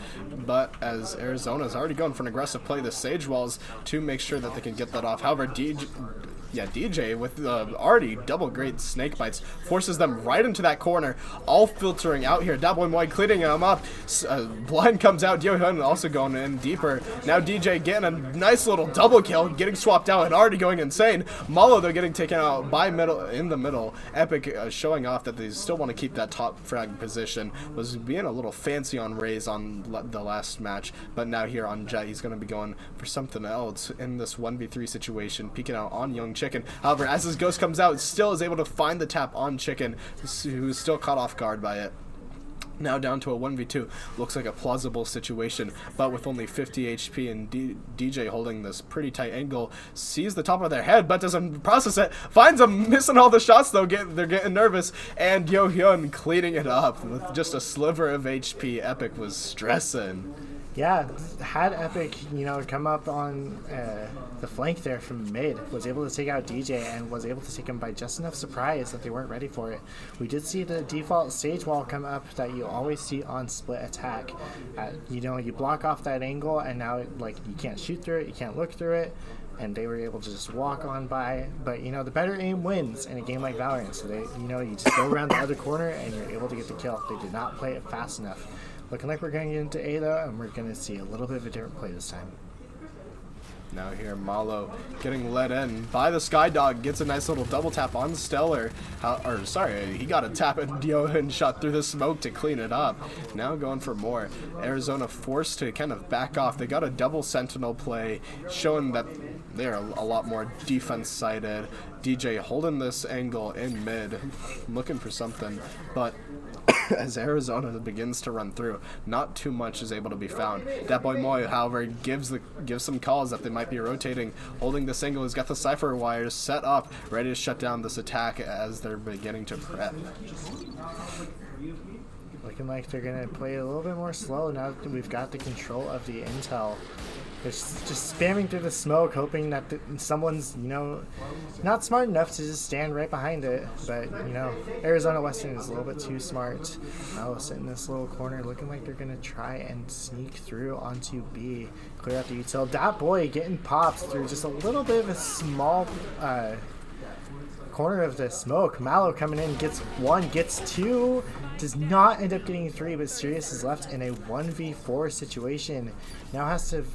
But as Arizona's already going for an aggressive play, the Sage Walls to make sure that they can get that off. However, DJ with already double great snake bites forces them right into that corner, all filtering out here. Daboy Moy cleaning him up. Blind comes out. Diohun also going in deeper. Now DJ getting a nice little double kill, getting swapped out and already going insane. Malo, though, getting taken out in the middle. Epic showing off that they still want to keep that top frag position. Was being a little fancy on Raze on the last match, but now here on Jet, he's going to be going for something else in this 1v3 situation, peeking out on Young Chicken. However, as his ghost comes out, still is able to find the tap on Chicken, who's still caught off guard by it. Now down to a 1v2. Looks like a plausible situation, but with only 50 HP and DJ holding this pretty tight angle, sees the top of their head but doesn't process it, finds them missing all the shots though, they're getting nervous, and Yo Hyun cleaning it up with just a sliver of HP. Epic was stressing. Yeah, had Epic, come up on the flank there from mid, was able to take out DJ and was able to take him by just enough surprise that they weren't ready for it. We did see the default stage wall come up that you always see on Split attack. You block off that angle, and now you can't shoot through it, you can't look through it, and they were able to just walk on by. But the better aim wins in a game like Valorant. So you just go around the other corner and you're able to get the kill. They did not play it fast enough. Looking like we're going to get into A though, and we're going to see a little bit of a different play this time. Now here, Malo getting let in by the Skydog, gets a nice little double tap on Stellar. He got a tap and Diohan shot through the smoke to clean it up. Now going for more. Arizona forced to kind of back off. They got a double Sentinel play, showing that they're a lot more defense-sided. DJ holding this angle in mid, looking for something, but as Arizona begins to run through, not too much is able to be found. That boy Moy, however, gives some calls that they might be rotating, holding this angle. He's got the Cypher wires set up, ready to shut down this attack as they're beginning to prep. Looking like they're going to play a little bit more slow now that we've got the control of the intel. They're just spamming through the smoke, hoping that someone's, not smart enough to just stand right behind it. But, Arizona Western is a little bit too smart. Now sitting in this little corner, looking like they're going to try and sneak through onto B. Clear out the util. That boy getting popped through just a little bit of a small corner of the smoke. Mallow coming in, gets 1, gets 2, does not end up getting 3, but Sirius is left in a 1v4 situation. Now has to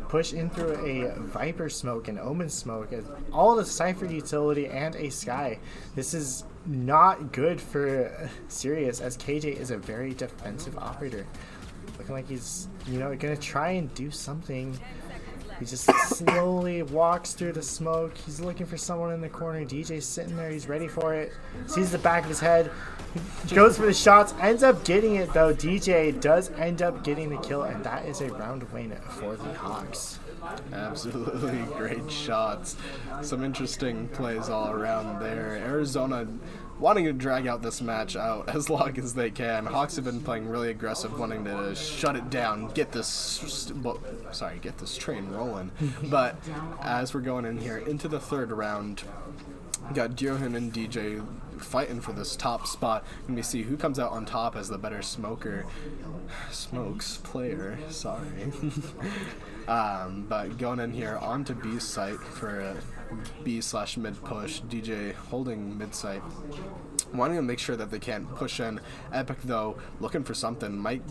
push in through a Viper smoke, an Omen smoke, all the Cypher utility, and a Sky. This is not good for Sirius, as KJ is a very defensive operator. Looking like he's, going to try and do something. He just slowly walks through the smoke. He's looking for someone in the corner. DJ's sitting there. He's ready for it. Sees the back of his head. Goes for the shots. Ends up getting it, though. DJ does end up getting the kill, and that is a round win for the Hawks. Absolutely great shots. Some interesting plays all around there. Arizona wanting to drag out this match out as long as they can. Hawks have been playing really aggressive, wanting to shut it down, get this train rolling. But as we're going in here into the third round, got Diohan and DJ fighting for this top spot. Let me see who comes out on top as the better smokes player. Sorry. But going in here onto B site for a B/mid push. DJ holding mid site, wanting to make sure that they can't push in. Epic though, looking for something, might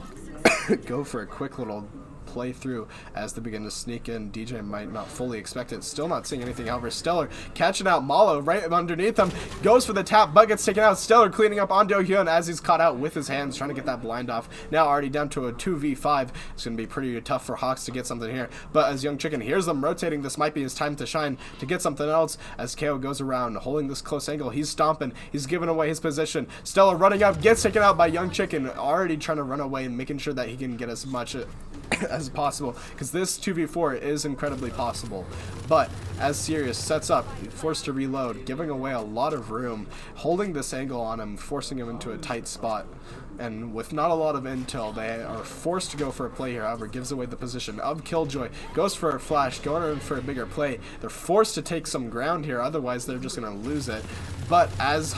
go for a quick little play through as they begin to sneak in. DJ might not fully expect it. Still not seeing anything. However, Stellar catching out Malo right underneath him. Goes for the tap, but gets taken out. Stellar cleaning up on Do-hyun as he's caught out with his hands, trying to get that blind off. Now already down to a 2v5. It's going to be pretty tough for Hawks to get something here. But as Young Chicken hears them rotating, this might be his time to shine, to get something else. As KO goes around, holding this close angle. He's stomping. He's giving away his position. Stellar running up, gets taken out by Young Chicken. Already trying to run away and making sure that he can get as much as possible, because this 2v4 is incredibly possible. But as Sirius sets up, forced to reload, giving away a lot of room, holding this angle on him, forcing him into a tight spot. And with not a lot of intel, they are forced to go for a play here. However, gives away the position of Killjoy, goes for a flash, going in for a bigger play. They're forced to take some ground here, otherwise they're just going to lose it. But as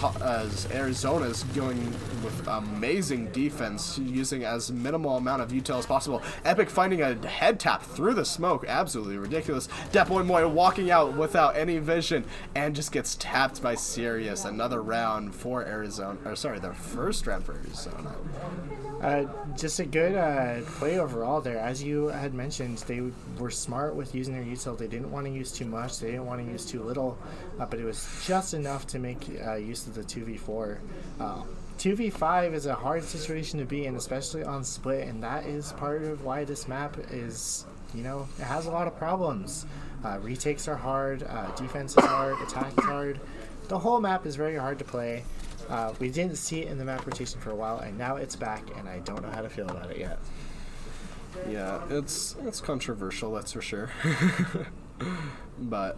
Arizona's going with amazing defense, using as minimal amount of util as possible. Epic finding a head tap through the smoke, absolutely ridiculous. Depoy walking out without any vision, and just gets tapped by Sirius. Another round for Arizona, or sorry, their first round for Arizona. Just a good play overall there. As you had mentioned, they were smart with using their util. They didn't want to use too much. They didn't want to use too little, but it was just enough to make use of the 2v4. 2v5 is a hard situation to be in, especially on split, and that is part of why this map is, it has a lot of problems. Retakes are hard, defense is hard, attack is hard. The whole map is very hard to play. We didn't see it in the map rotation for a while, and now it's back, and I don't know how to feel about it yet. Yeah, it's controversial, that's for sure. But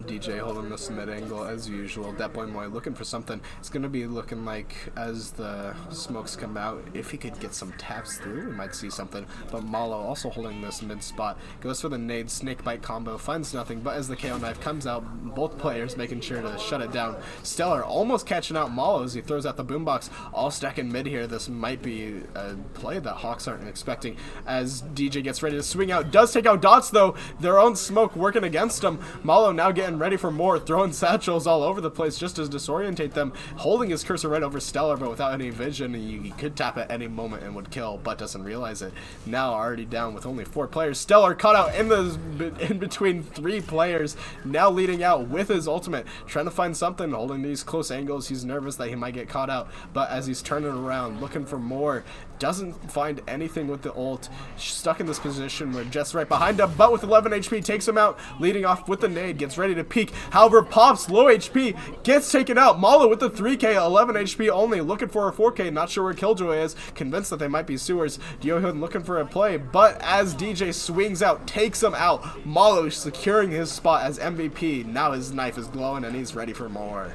DJ holding this mid angle as usual. Depoy looking for something. It's going to be looking like, as the smokes come out, if he could get some taps through, we might see something. But Malo also holding this mid spot. Goes for the nade snake bite combo. Finds nothing, but as the KO knife comes out, both players making sure to shut it down. Stellar almost catching out Malo as he throws out the boombox. All stacking mid here. This might be a play that Hawks aren't expecting. As DJ gets ready to swing out. Does take out Dots though. Their own smoke working against him. Malo now getting ready for more, throwing satchels all over the place just to disorientate them, holding his cursor right over Stellar, but without any vision. He could tap at any moment and would kill, but doesn't realize it. Now already down with only 4 players. Stellar caught out in between 3 players, now leading out with his ultimate, trying to find something, holding these close angles. He's nervous that he might get caught out, but as he's turning around, looking for more, doesn't find anything with the ult, stuck in this position where Jet's right behind him, but with 11 HP takes him out, leading off with the nade, gets ready to peek. However, Pops low HP, gets taken out. Malo with the 3k, 11 HP only, looking for a 4k, not sure where Killjoy is, convinced that they might be sewers. Diohyun looking for a play, but as DJ swings out, takes him out. Malo securing his spot as MVP. Now his knife is glowing and he's ready for more.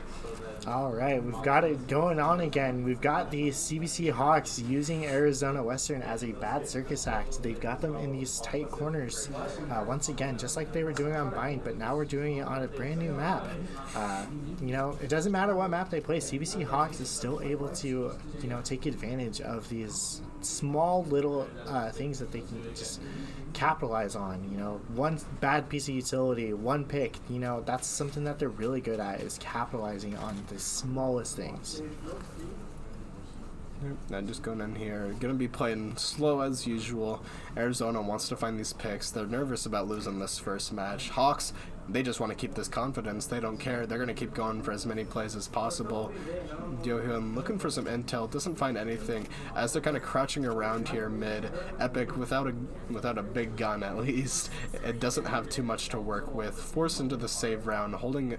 All right, we've got it going on again. We've got the CBC Hawks using Arizona Western as a bad circus act. They've got them in these tight corners once again, just like they were doing on Bind, but now we're doing it on a brand new map. It doesn't matter what map they play. CBC Hawks is still able to, take advantage of these small little things that they can just capitalize on. One bad piece of utility, one pick, that's something that they're really good at, is capitalizing on the smallest things. And just going in here, going to be playing slow as usual. Arizona wants to find these picks. They're nervous about losing this first match. Hawks, they just want to keep this confidence. They don't care. They're going to keep going for as many plays as possible. Dyohyun looking for some intel, doesn't find anything as they're kind of crouching around here mid. Epic without a big gun at least. It doesn't have too much to work with. Forced into the save round, holding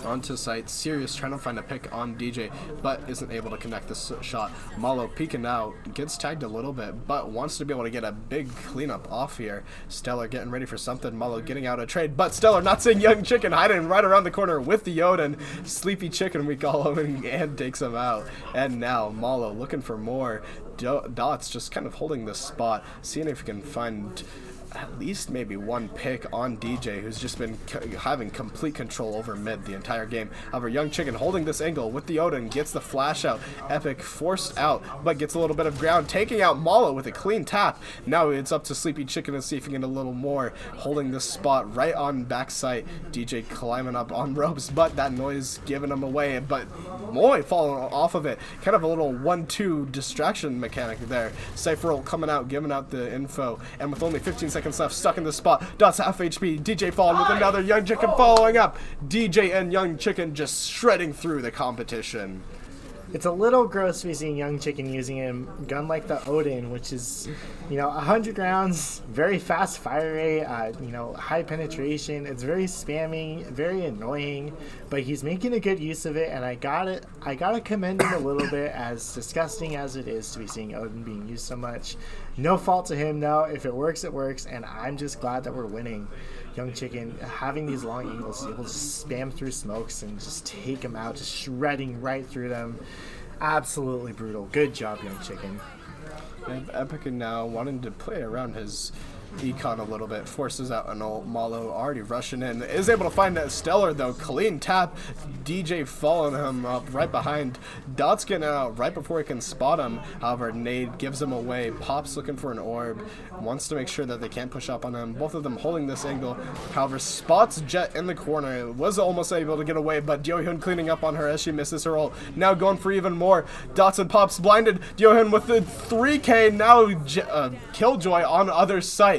onto site. Sirius trying to find a pick on DJ, but isn't able to connect the shot. Malo peeking out, gets tagged a little bit, but wants to be able to get a big cleanup off here. Stellar getting ready for something. Malo getting out a trade, but Stellar not seeing Young Chicken hiding right around the corner with the Yoden. Sleepy Chicken, we call him, and takes him out. And now Malo looking for more. Dots just kind of holding this spot, seeing if he can find at least maybe one pick on DJ, who's just been having complete control over mid the entire game. However, Young Chicken holding this angle with the Odin, gets the flash out. Epic forced out, but gets a little bit of ground, taking out Malo with a clean tap. Now it's up to Sleepy Chicken to see if he can get a little more, holding this spot right on backside. DJ climbing up on ropes, but that noise giving him away, but Moy falling off of it. Kind of a little 1-2 distraction mechanic there. Cypher coming out, giving out the info, and with only 15 seconds left, stuck in the spot. Dots half HP. DJ falling with another. Young Chicken following up. DJ and Young Chicken just shredding through the competition. It's a little gross to be seeing Young Chicken using a gun like the Odin, which is, 100 rounds, very fast fire rate, high penetration. It's very spammy, very annoying, but he's making a good use of it, and I gotta commend him a little bit, as disgusting as it is to be seeing Odin being used so much. No fault to him, though. If it works, it works, and I'm just glad that we're winning. Young Chicken having these long angles, able to spam through smokes and just take them out, just shredding right through them. Absolutely brutal. Good job, Young Chicken. And Epic now wanting to play around his econ a little bit, forces out an ult. Malo already rushing in, is able to find that Stellar though. Clean tap. DJ following him up right behind. Dots getting out right before he can spot him. However, Nade gives him away. Pops looking for an orb, wants to make sure that they can't push up on him. Both of them holding this angle. However, spots Jet in the corner, was almost able to get away, but Dyohyun cleaning up on her as she misses her ult. Now going for even more. Dots and Pops blinded. Dyohyun with the 3K. Now Killjoy on other side.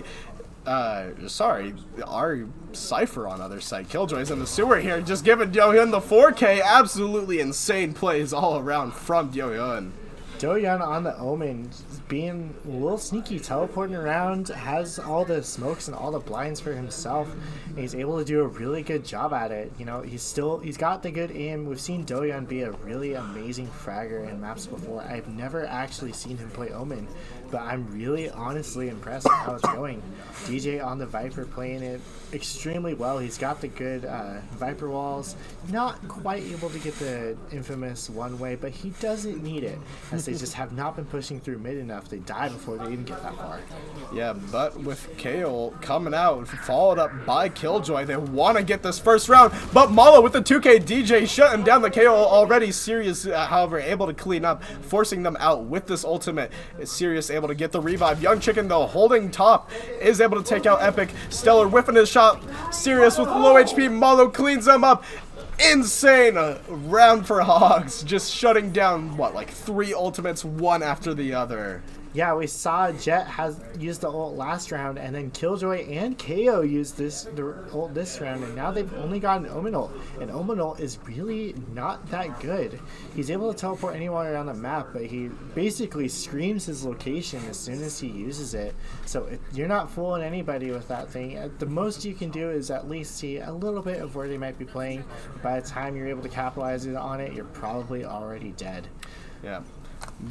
Sorry, our Cypher on other side. Killjoy's in the sewer here, just giving Dyohyun the 4K. Absolutely insane plays all around from Dyohyun. Dyohyun on the Omen, being a little sneaky, teleporting around, has all the smokes and all the blinds for himself, and he's able to do a really good job at it. He's got the good aim. We've seen Dyohyun be a really amazing fragger in maps before. I've never actually seen him play Omen, but I'm really honestly impressed with how it's going. DJ on the Viper playing it extremely well. He's got the good Viper walls. Not quite able to get the infamous one way, but he doesn't need it, as they just have not been pushing through mid enough. They die before they even get that far. Yeah, but with Kale coming out, followed up by Killjoy, they want to get this first round, but Malo with the 2K. DJ shutting down the KO already. Sirius, however, able to clean up, forcing them out with this ultimate. Sirius able to get the revive. Young Chicken, though, holding top, is able to take out Epic. Stellar whiffing his shot. Sirius with low HP. Malo cleans them up. Insane round for Hogs, just shutting down, like 3 ultimates, one after the other. Yeah, we saw Jet has used the ult last round, and then Killjoy and KO used the ult this round, and now they've only got an Omen ult. And Omen ult is really not that good. He's able to teleport anywhere around the map, but he basically screams his location as soon as he uses it. So you're not fooling anybody with that thing. The most you can do is at least see a little bit of where they might be playing. By the time you're able to capitalize on it, you're probably already dead. Yeah.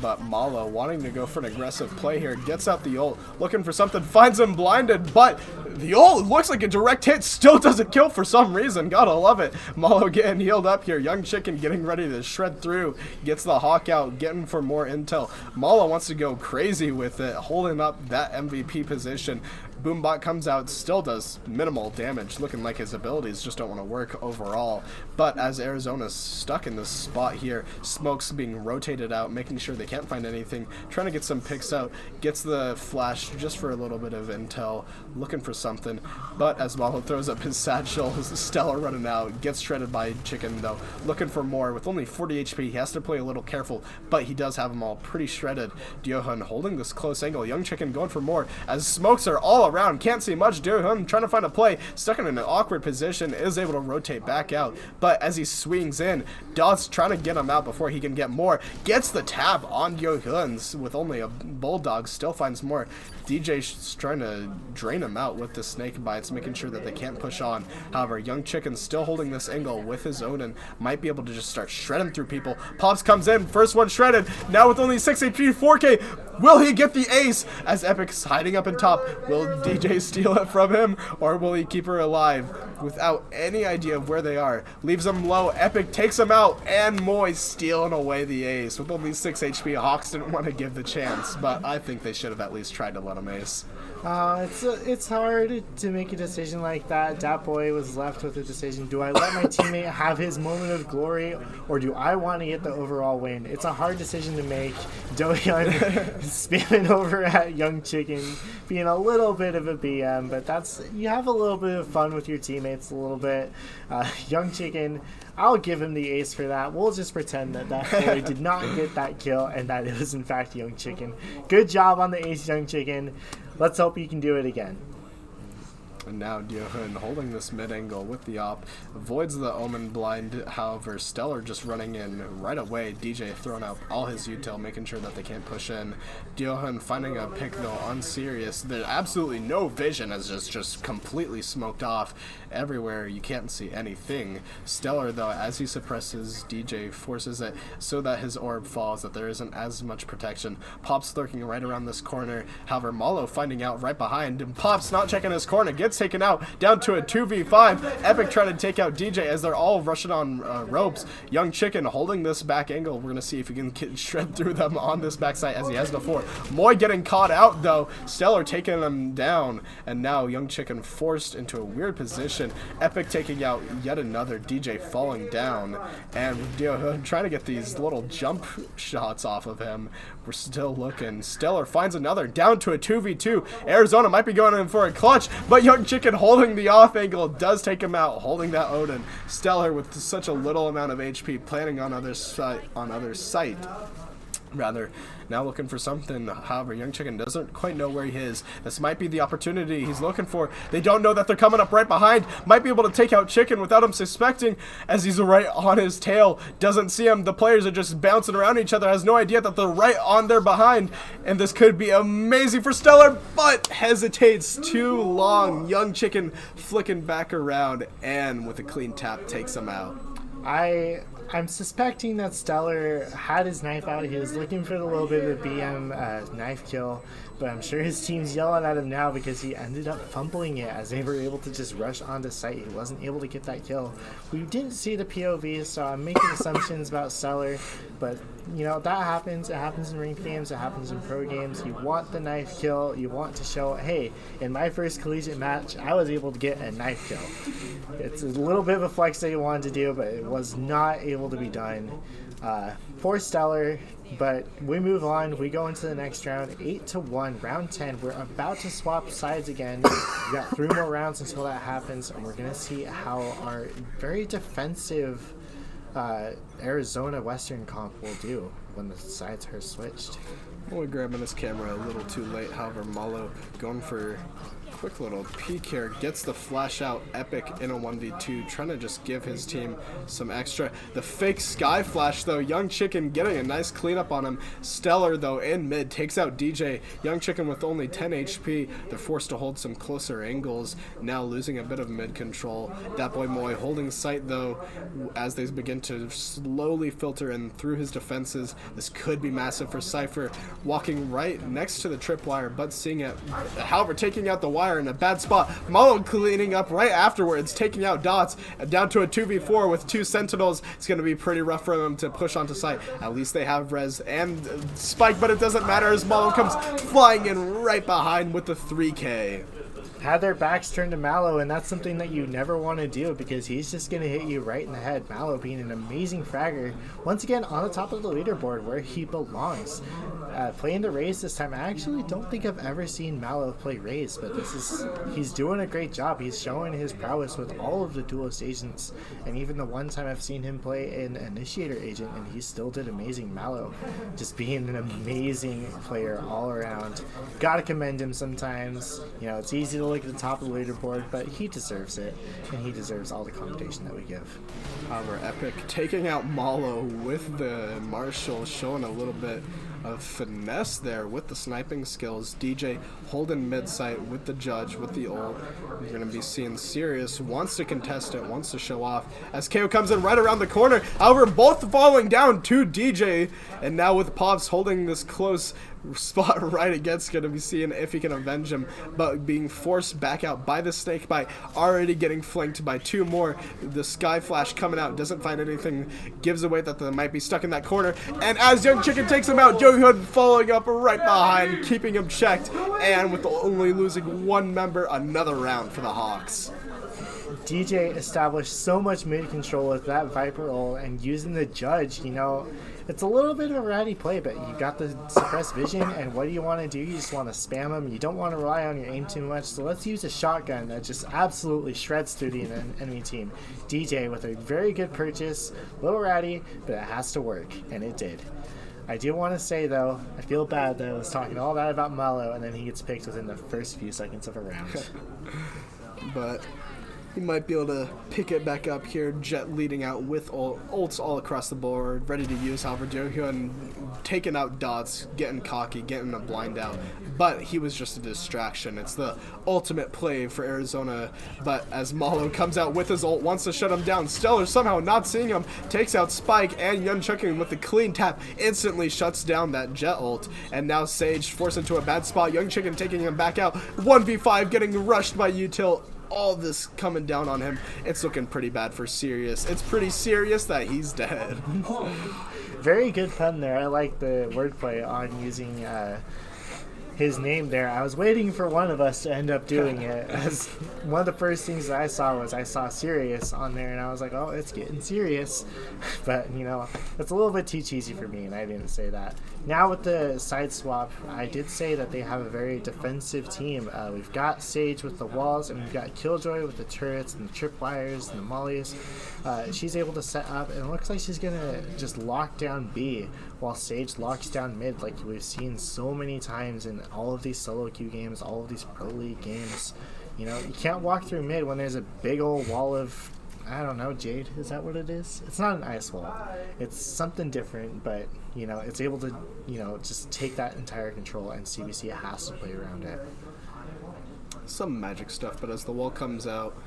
But Malo wanting to go for an aggressive play here, gets out the ult, looking for something, finds him blinded, but looks like a direct hit. Still doesn't kill for some reason. Gotta love it. Malo getting healed up here. Young Chicken getting ready to shred through. Gets the Hawk out, getting for more intel. Malo wants to go crazy with it, holding up that MVP position. Boombot comes out, still does minimal damage, looking like his abilities just don't want to work overall. But as Arizona's stuck in this spot here, Smoke's being rotated out, making sure they can't find anything, trying to get some picks out, gets the flash just for a little bit of intel, looking for something. But as Malo throws up his satchel, Stellar running out, gets shredded by Chicken though, looking for more. With only 40 HP, he has to play a little careful, but he does have them all pretty shredded. Diohun holding this close angle, Young Chicken going for more, as Smokes are all around, can't see much. Diohun trying to find a play, stuck in an awkward position, is able to rotate back out, but as he swings in, Dot's trying to get him out before he can get more, gets the tap on Diohun's with only a Bulldog, still finds more. DJ's trying to drain him out with the snake bites, making sure that they can't push on. However, Young Chicken's still holding this angle with his Odin, might be able to just start shredding through people. Pops comes in, first one shredded, now with only 6 HP, 4K. Will he get the ace? As Epic's hiding up in top, will DJ steal it from him, or will he keep her alive? Without any idea of where they are, leaves him low. Epic takes him out, and Moy stealing away the ace. With only 6 HP, Hawks didn't want to give the chance, but I think they should have at least tried to let him ace. It's hard to make a decision like that. Dat Boy was left with a decision. Do I let my teammate have his moment of glory, or do I want to get the overall win? It's a hard decision to make. Dohyun spamming over at Young Chicken, being a little bit of a BM, but you have a little bit of fun with your teammates a little bit. Young Chicken, I'll give him the ace for that. We'll just pretend that boy did not get that kill and that it was in fact Young Chicken. Good job on the ace, Young Chicken. Let's hope you can do it again. And now Diohun holding this mid angle with the op, avoids the Omen blind. However, Stellar just running in right away. DJ throwing out all his util, making sure that they can't push in. Diohun finding a pick though on Sirius. There's absolutely no vision, as just completely smoked off everywhere. You can't see anything. Stellar though, as he suppresses DJ, forces it so that his orb falls, that there isn't as much protection. Pop's lurking right around this corner. However, Malo finding out right behind, and Pop's not checking his corner, gets taken out, down to a 2v5. Epic trying to take out DJ as they're all rushing on ropes. Young Chicken holding this back angle. We're going to see if he can shred through them on this backside as he has before. Moy getting caught out though. Stellar taking him down, and now Young Chicken forced into a weird position. Epic taking out yet another. DJ falling down, and trying to get these little jump shots off of him. We're still looking. Stellar finds another, down to a 2v2. Arizona might be going in for a clutch, but Young Chicken holding the off angle does take him out, holding that Odin. Stellar with such a little amount of HP, planning on other sight. Now looking for something. However, Young Chicken doesn't quite know where he is. This might be the opportunity he's looking for. They don't know that they're coming up right behind. Might be able to take out Chicken without him suspecting, as he's right on his tail. Doesn't see him. The players are just bouncing around each other. Has no idea that they're right on their behind. And this could be amazing for Stellar, but hesitates too long. Young Chicken flicking back around, and with a clean tap takes him out. I'm suspecting that Stellar had his knife out. He was looking for the little bit of a BM knife kill, but I'm sure his team's yelling at him now because he ended up fumbling it as they were able to just rush onto site. He wasn't able to get that kill. We didn't see the POV, so I'm making assumptions about Stellar, but you know, that happens. It happens in ranked games. It happens in pro games. You want the knife kill. You want to show, hey, in my first collegiate match, I was able to get a knife kill. It's a little bit of a flex that you wanted to do, but it was not able to be done. Poor Stellar, but we move on. We go into the next round, 8-1, round 10. We're about to swap sides again. We got 3 more rounds until that happens, and we're going to see how our very defensive Arizona Western comp will do when the sides are switched. Only grabbing his camera a little too late. However, Malo going for a quick little peek here, gets the flash out. Epic in a 1v2, trying to just give his team some extra. The fake sky flash though, Young Chicken getting a nice cleanup on him. Stellar though in mid takes out DJ. Young Chicken with only 10 HP, they're forced to hold some closer angles, now losing a bit of mid control. Dat Boy Moy holding sight though as they begin to slowly filter in through his defenses. This could be massive for Cypher, walking right next to the tripwire but seeing it. However, taking out the wire fire in a bad spot. Malo cleaning up right afterwards, taking out Dots, down to a 2v4 with 2 Sentinels. It's going to be pretty rough for them to push onto site. At least they have Rez and Spike, but it doesn't matter as Malo comes flying in right behind with the 3K. Had their backs turned to Mallow, and that's something that you never want to do because he's just going to hit you right in the head. Mallow being an amazing fragger, once again on the top of the leaderboard where he belongs. Playing the Raze this time, I actually don't think I've ever seen Mallow play Raze, but he's doing a great job. He's showing his prowess with all of the duelist agents, and even the one time I've seen him play an initiator agent, and he still did amazing. Mallow just being an amazing player all around. Gotta commend him sometimes. You know, it's easy to look at the top of the leaderboard, but he deserves it, and he deserves all the commendation that we give. However, Epic taking out Malo with the Marshall, showing a little bit of finesse there with the sniping skills. DJ holding mid site with the Judge, with the ult. We're going to be seeing Sirius wants to contest it, wants to show off as KO comes in right around the corner. However, both falling down to DJ, and now with Pops holding this close spot right against, going to be seeing if he can avenge him, but being forced back out by the snake bite, already getting flanked by 2 more. The Sky Flash coming out, doesn't find anything, gives away that they might be stuck in that corner, and as Young Chicken takes him out, Joe Hood following up right behind, keeping him checked, and with only losing 1 member, another round for the Hawks. DJ established so much mid control with that Viper ult, and using the Judge, you know, it's a little bit of a ratty play, but you got the suppressed vision, and what do you want to do? You just want to spam them. You don't want to rely on your aim too much, so let's use a shotgun that just absolutely shreds through the enemy team. DJ with a very good purchase, a little ratty, but it has to work, and it did. I do want to say, though, I feel bad that I was talking all that about Malo, and then he gets picked within the first few seconds of a round. But he might be able to pick it back up here. Jet leading out with ults all across the board, ready to use. However, Johyun taking out Dots, getting cocky, getting a blind out. But he was just a distraction. It's the ultimate play for Arizona. But as Malo comes out with his ult, wants to shut him down. Stellar somehow not seeing him, takes out Spike, and Yun Chucking with the clean tap instantly shuts down that Jet ult. And now Sage forced into a bad spot. Young Chicken taking him back out. 1v5 getting rushed by Util. All this coming down on him. It's looking pretty bad for Sirius. It's pretty serious that he's dead. Very good pun there. I like the wordplay on using his name there. I was waiting for one of us to end up doing it. As one of the first things that I saw Sirius on there, and I was like, oh, it's getting serious. But, you know, it's a little bit too cheesy for me, and I didn't say that. Now with the side swap, I did say that they have a very defensive team. We've got Sage with the walls, and we've got Killjoy with the turrets and the tripwires and the mollies. She's able to set up, and it looks like she's going to just lock down B while Sage locks down mid, like we've seen so many times in all of these solo queue games, all of these pro league games. You know, you can't walk through mid when there's a big old wall of, I don't know, jade. Is that what it is? It's not an ice wall. It's something different, but, you know, it's able to, you know, just take that entire control, and CBC has to play around it. Some magic stuff, but as the wall comes out,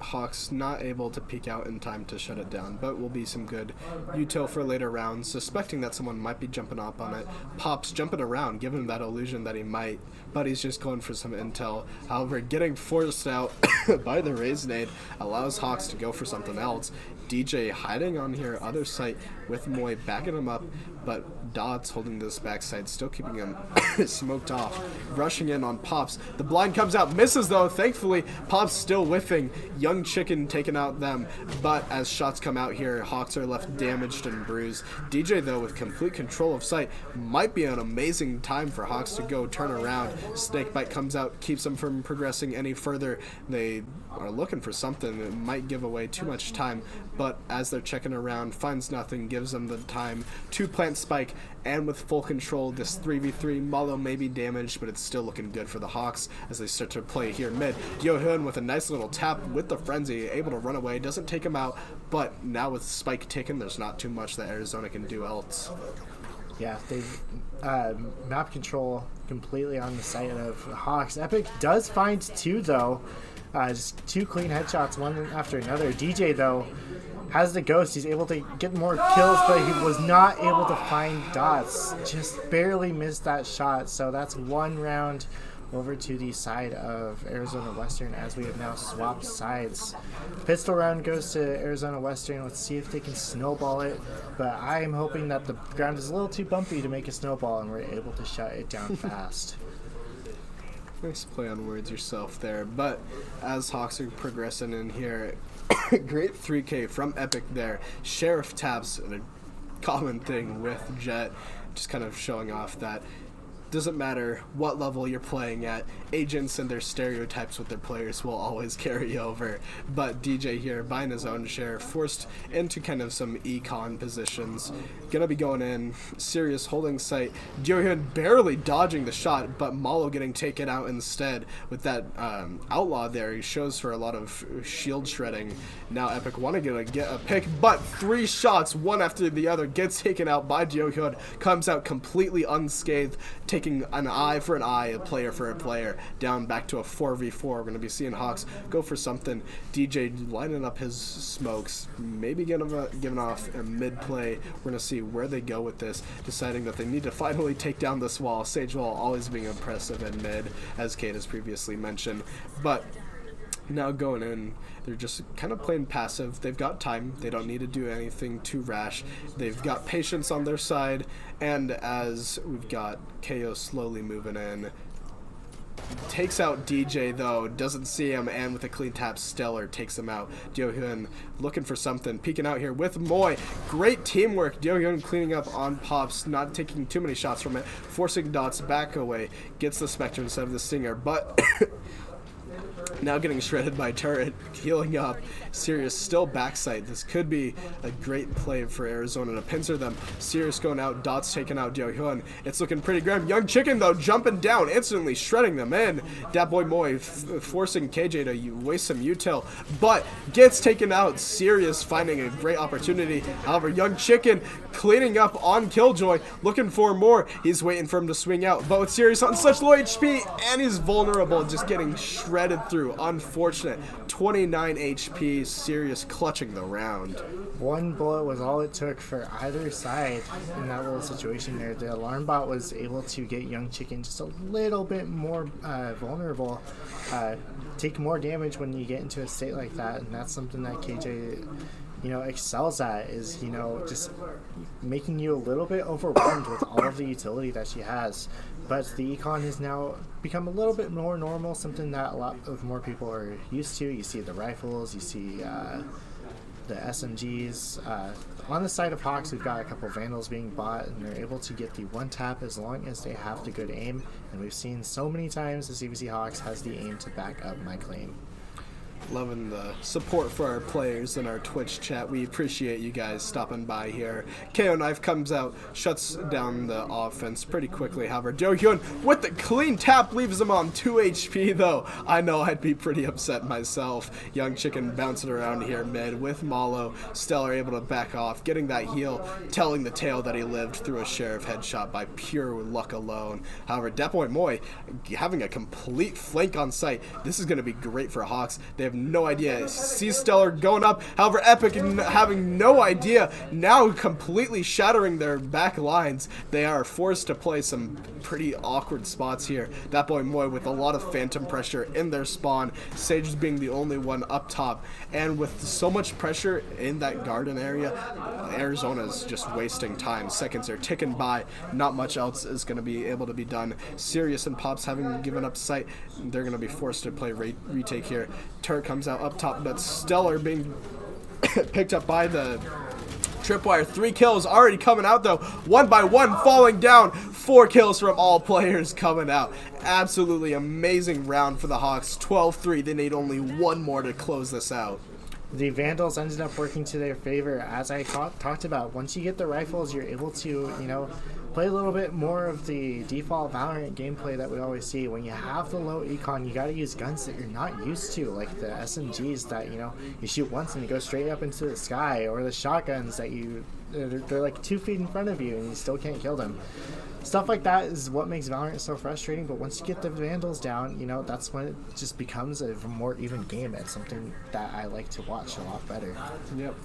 Hawks not able to peek out in time to shut it down, but will be some good util for later rounds, suspecting that someone might be jumping up on it. Pops jumping around, giving him that illusion that he might, but he's just going for some intel. However, getting forced out by the Raze nade allows Hawks to go for something else. DJ hiding on here, other site with Moy backing him up, but Dots holding this backside, still keeping him smoked off, rushing in on Pops. The blind comes out, misses though, thankfully. Pops still whiffing, Young Chicken taking out them, but as shots come out here, Hawks are left damaged and bruised. DJ though with complete control of sight, might be an amazing time for Hawks to go turn around. Snakebite comes out, keeps them from progressing any further. They are looking for something that might give away too much time, but as they're checking around, finds nothing, gives them the time to plant Spike, and with full control, this 3v3, Malo may be damaged, but it's still looking good for the Hawks as they start to play here mid. Yohyun with a nice little tap with the Frenzy, able to run away, doesn't take him out, but now with Spike taken, there's not too much that Arizona can do else. Yeah, they map control completely on the side of Hawks. Epic does find 2 though, just 2 clean headshots, one after another. DJ though has the ghost. He's able to get more kills, but he was not able to find Dots. Just barely missed that shot. So that's 1 round over to the side of Arizona Western as we have now swapped sides. Pistol round goes to Arizona Western. Let's see if they can snowball it. But I am hoping that the ground is a little too bumpy to make a snowball and we're able to shut it down fast. Nice play on words yourself there. But as Hawks are progressing in here, great 3K from Epic there. Sheriff taps, a common thing with Jet, just kind of showing off that doesn't matter what level you're playing at, agents and their stereotypes with their players will always carry over. But DJ here, buying his own share, forced into kind of some econ positions. Gonna be going in, Sirius holding sight, Diohyun barely dodging the shot, but Malo getting taken out instead with that outlaw there. He shows for a lot of shield shredding. Now Epic want to get a pick, but 3 shots, one after the other, gets taken out by Diohyun, comes out completely unscathed, taking an eye for an eye, a player for a player, down back to a 4v4. We're going to be seeing Hawks go for something. DJ lining up his smokes, maybe giving off a mid-play. We're going to see where they go with this, deciding that they need to finally take down this wall. Sage wall always being impressive in mid, as Kate has previously mentioned. But now going in, they're just kind of playing passive. They've got time. They don't need to do anything too rash. They've got patience on their side. And as we've got KO slowly moving in, takes out DJ though, doesn't see him, and with a clean tap, Stellar takes him out. Diohyun looking for something, peeking out here with Moy. Great teamwork. Diohyun cleaning up on Pops, not taking too many shots from it, forcing Dots back away, gets the Spectre instead of the Stinger, but now getting shredded by Turret, healing up. Sirius still backside. This could be a great play for Arizona to pincer them. Sirius going out, Dots taking out Diohyun. It's looking pretty grim. Young Chicken though jumping down, instantly shredding them in. Dat Boy Moy forcing KJ to waste some util, but gets taken out. Sirius finding a great opportunity. However, Young Chicken cleaning up on Killjoy, looking for more. He's waiting for him to swing out, but with Sirius on such low HP and he's vulnerable, just getting shredded through. Unfortunate. 29 HP, Sirius clutching the round. One bullet was all it took for either side in that little situation there. The alarm bot was able to get Young Chicken just a little bit more vulnerable, take more damage when you get into a state like that, and that's something that KJ, excels at, is, just making you a little bit overwhelmed with all of the utility that she has. But the econ has now become a little bit more normal, something that a lot of more people are used to. You see the rifles, you see the SMGs. On the side of Hawks, we've got a couple Vandals being bought, and they're able to get the one tap as long as they have the good aim. And we've seen so many times the CBC Hawks has the aim to back up my claim. Loving the support for our players in our Twitch chat. We appreciate you guys stopping by here. KO Knife comes out, shuts down the offense pretty quickly. However, Diohyun with the clean tap leaves him on 2 HP though. I know I'd be pretty upset myself. Young Chicken bouncing around here mid with Malo. Stellar able to back off, getting that heal, telling the tale that he lived through a Sheriff headshot by pure luck alone. However, Dat Boy Moy having a complete flank on site. This is going to be great for Hawks. They have no idea. See Stellar going up. However, Epic having no idea, now completely shattering their back lines. They are forced to play some pretty awkward spots here. Dat Boy Moy with a lot of phantom pressure in their spawn. Sage being the only one up top. And with so much pressure in that garden area, Arizona's just wasting time. Seconds are ticking by. Not much else is going to be able to be done. Sirius and Pops having given up sight. They're going to be forced to play retake here. Turret comes out up top, but Stellar being picked up by the tripwire. 3 kills already coming out though. One by one falling down. 4 kills from all players coming out. Absolutely amazing round for the Hawks. 12-3. They need only one more to close this out. The Vandals ended up working to their favor. As I talked about, once you get the rifles, you're able to, play a little bit more of the default Valorant gameplay that we always see. When you have the low econ, you got to use guns that you're not used to, like the SMGs that, you shoot once and you go straight up into the sky, or the shotguns that they're like 2 feet in front of you and you still can't kill them. Stuff like that is what makes Valorant so frustrating, but once you get the Vandals down, that's when it just becomes a more even game. It's something that I like to watch a lot better. Yep.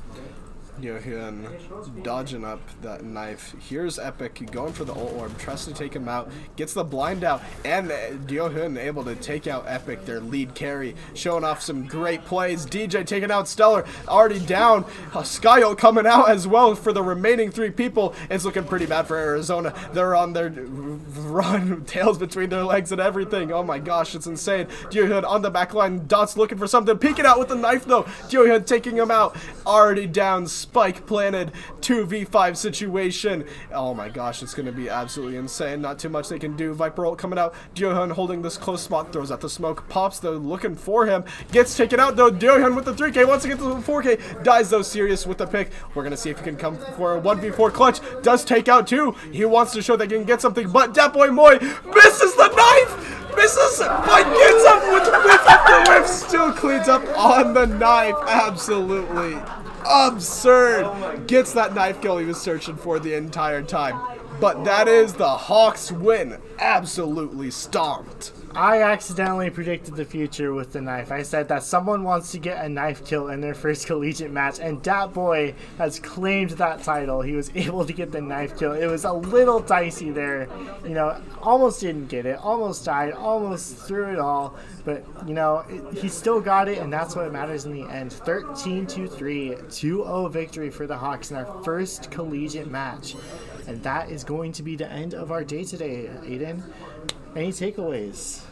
Yohyun dodging up that knife. Here's Epic going for the ult orb, tries to take him out, gets the blind out, and Yohyun able to take out Epic, their lead carry, showing off some great plays. DJ taking out Stellar, already down. Skyo coming out as well for the remaining 3 people. It's looking pretty bad for Arizona. They're on their run, tails between their legs and everything. Oh my gosh, it's insane. Yohyun on the back line, Dots looking for something, peeking out with the knife though. Yohyun taking him out, already down. Spike planted, 2v5 situation. Oh my gosh, it's going to be absolutely insane. Not too much they can do. Viper ult coming out. Diohyun holding this close spot, throws out the smoke, pops though, looking for him. Gets taken out though. Diohyun with the 3k, wants to get to the 4k. Dies though, Sirius with the pick. We're going to see if he can come for a 1v4 clutch. Does take out 2. He wants to show that he can get something, but Dat Boy Moy misses the knife! Misses, but gets up with whiff after whiff. Still cleans up on the knife. Absolutely absurd. Gets that knife kill he was searching for the entire time. But that is the Hawks win. Absolutely stomped. I accidentally predicted the future with the knife. I said that someone wants to get a knife kill in their first collegiate match, and Dat Boy has claimed that title. He was able to get the knife kill. It was a little dicey there. You know, almost didn't get it, almost died, almost threw it all. But, you know, he still got it, and that's what matters in the end. 13-3, 2-0 victory for the Hawks in our first collegiate match. And that is going to be the end of our day today, Aiden. Any takeaways?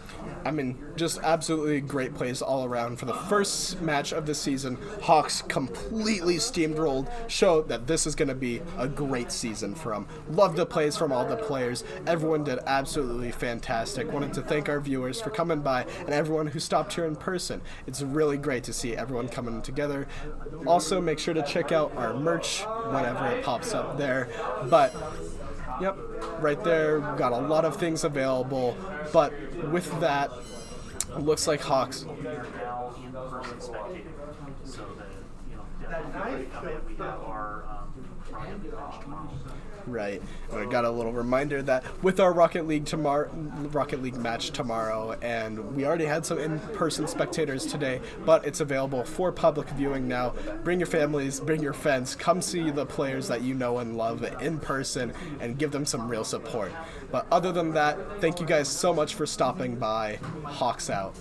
I mean, just absolutely great plays all around. For the first match of the season, Hawks completely steamrolled, showed that this is going to be a great season for them. Loved the plays from all the players. Everyone did absolutely fantastic. Wanted to thank our viewers for coming by and everyone who stopped here in person. It's really great to see everyone coming together. Also, make sure to check out our merch whenever it pops up there. But yep, right there, we've got a lot of things available, but with that, it looks like Hawks. We are now in-person spectating, so that, definitely come in. We have our Rocket League match tomorrow. Right. And I got a little reminder that with our Rocket League match tomorrow, and we already had some in-person spectators today, but it's available for public viewing now. Bring your families, bring your friends, come see the players that you know and love in person, and give them some real support. But other than that, thank you guys so much for stopping by. Hawks out.